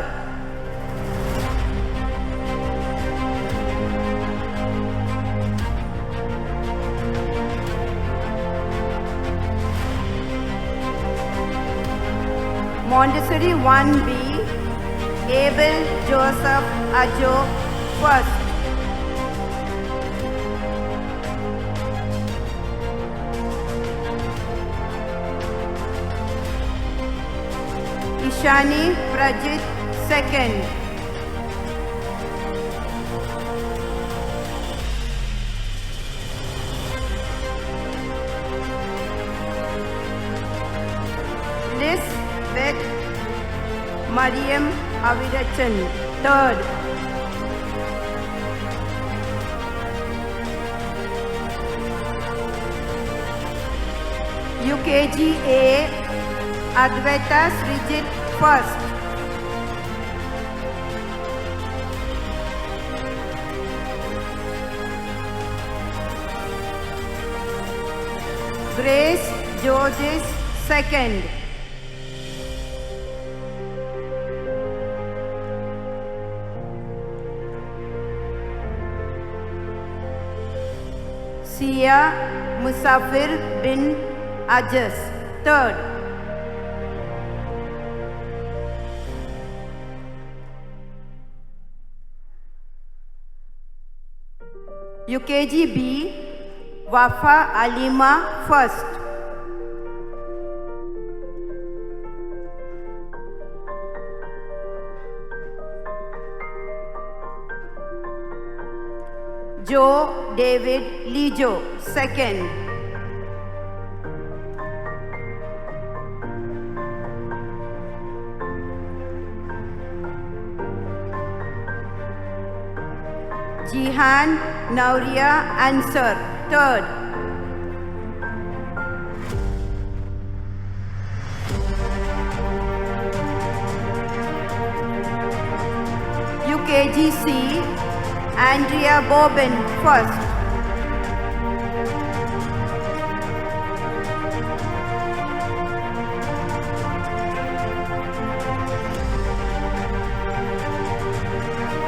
Montessori 1B, Abel Joseph Ajo first. Ishani Prajit second. Mariam Avirachan, 3rd. UKG A, Advaita Srijit, 1st. Grace Georges, 2nd. Sia Musafir bin Ajas, 3rd. UKG B, Wafa Alima, 1st. Joe David Lijo, 2nd. Jihan Nauria Ansar, 3rd. UKGC Andrea Boben, 1st.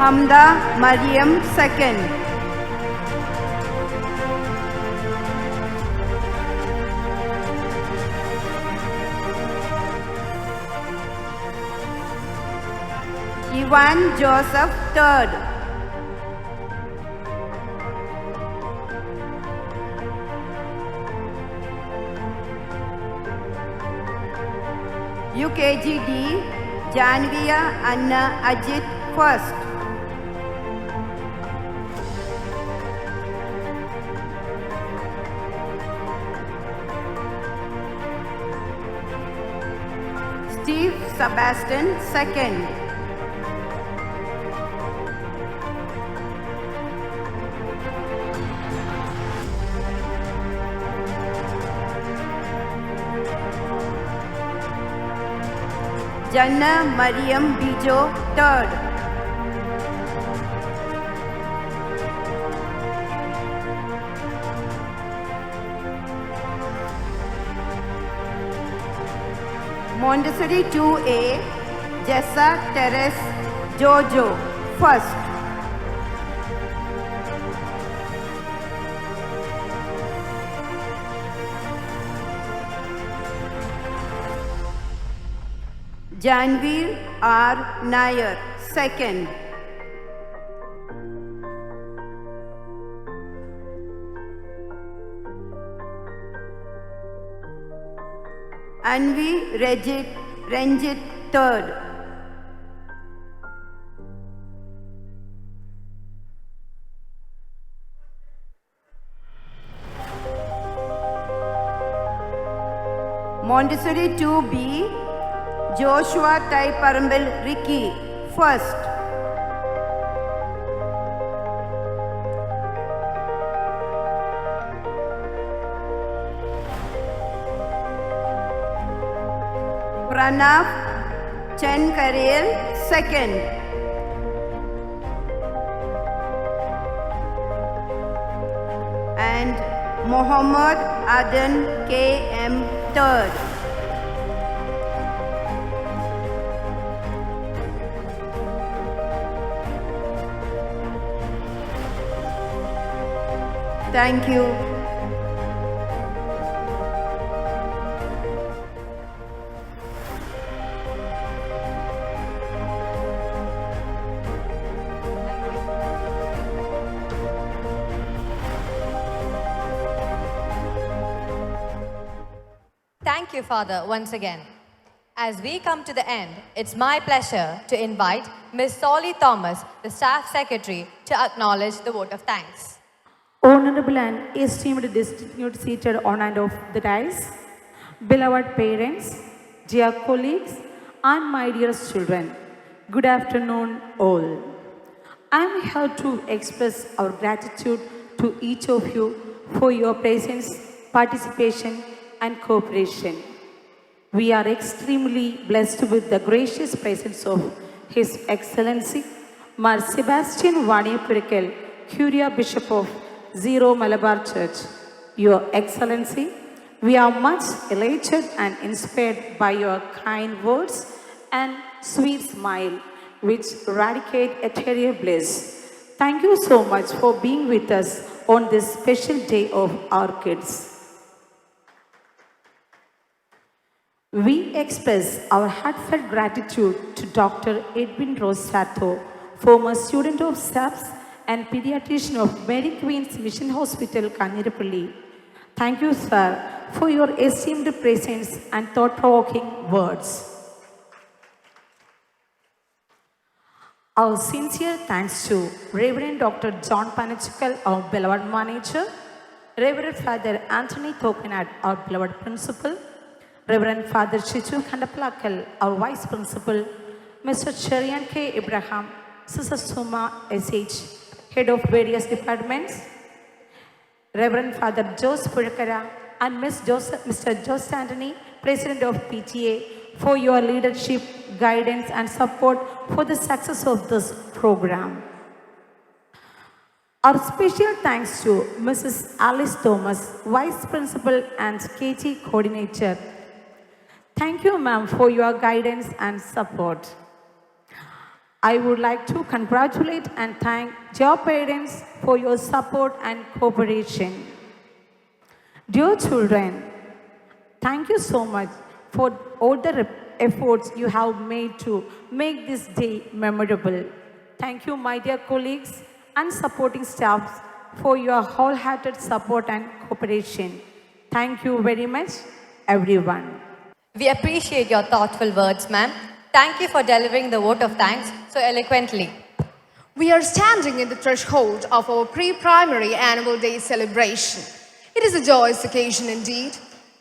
Hamda Mariam, 2nd. Ivan Joseph, 3rd. UKGD Janvia Anna Ajit, 1st. Steve Sebastian, 2nd. Janna Mariam Bijo, 3rd. Montessori 2A, Jessa Teres Jojo, 1st. Janveer R. Nair, 2nd. Anvi Ranjit, 3rd. Montessori 2B, Joshua Tai Parambil Ricky, 1st. Pranav Chen Karel, 2nd. And Mohammad Adan KM, 3rd. Thank you. Thank you, Father, once again. As we come to the end, it's my pleasure to invite Ms. Solly Thomas, the Staff Secretary, to acknowledge the vote of thanks. Honorable and esteemed distinguished seated on and off the dais, beloved parents, dear colleagues, and my dearest children, good afternoon all. I am here to express our gratitude to each of you for your presence, participation, and cooperation. We are extremely blessed with the gracious presence of His Excellency, Mar Sebastian Vaniyapurakkal, Curia Bishop of Zero Malabar Church. Your Excellency, we are much elated and inspired by your kind words and sweet smile, which radiate eternal bliss. Thank you so much for being with us on this special day of our kids. We express our heartfelt gratitude to Dr. Edwin Rosato, former student of SAPS and pediatrician of Mary Queen's Mission Hospital, Kanirapalli. Thank you, sir, for your esteemed presence and thought-provoking words. Our sincere thanks to Reverend Dr. John Panachikkal, our beloved manager, Reverend Father Anthony Thokanat, our beloved principal, Reverend Father Chichu Kandapalakal, our vice principal, Mr. Cherian K. Abraham, Sister Suma S.H., head of various departments, Reverend Father Jose Pulakara, and Mr. Jose Anthony, President of PTA, for your leadership, guidance, and support for the success of this program. Our special thanks to Mrs. Alice Thomas, Vice Principal and KT Coordinator. Thank you, ma'am, for your guidance and support. I would like to congratulate and thank your parents for your support and cooperation. Dear children, thank you so much for all the efforts you have made to make this day memorable. Thank you, my dear colleagues and supporting staffs, for your wholehearted support and cooperation. Thank you very much, everyone. We appreciate your thoughtful words, ma'am. Thank you for delivering the vote of thanks so eloquently. We are standing in the threshold of our pre-primary annual day celebration. It is a joyous occasion indeed.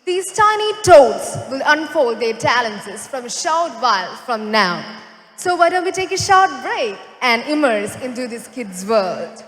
These tiny toads will unfold their talents from a short while from now. So why don't we take a short break and immerse into this kids' world?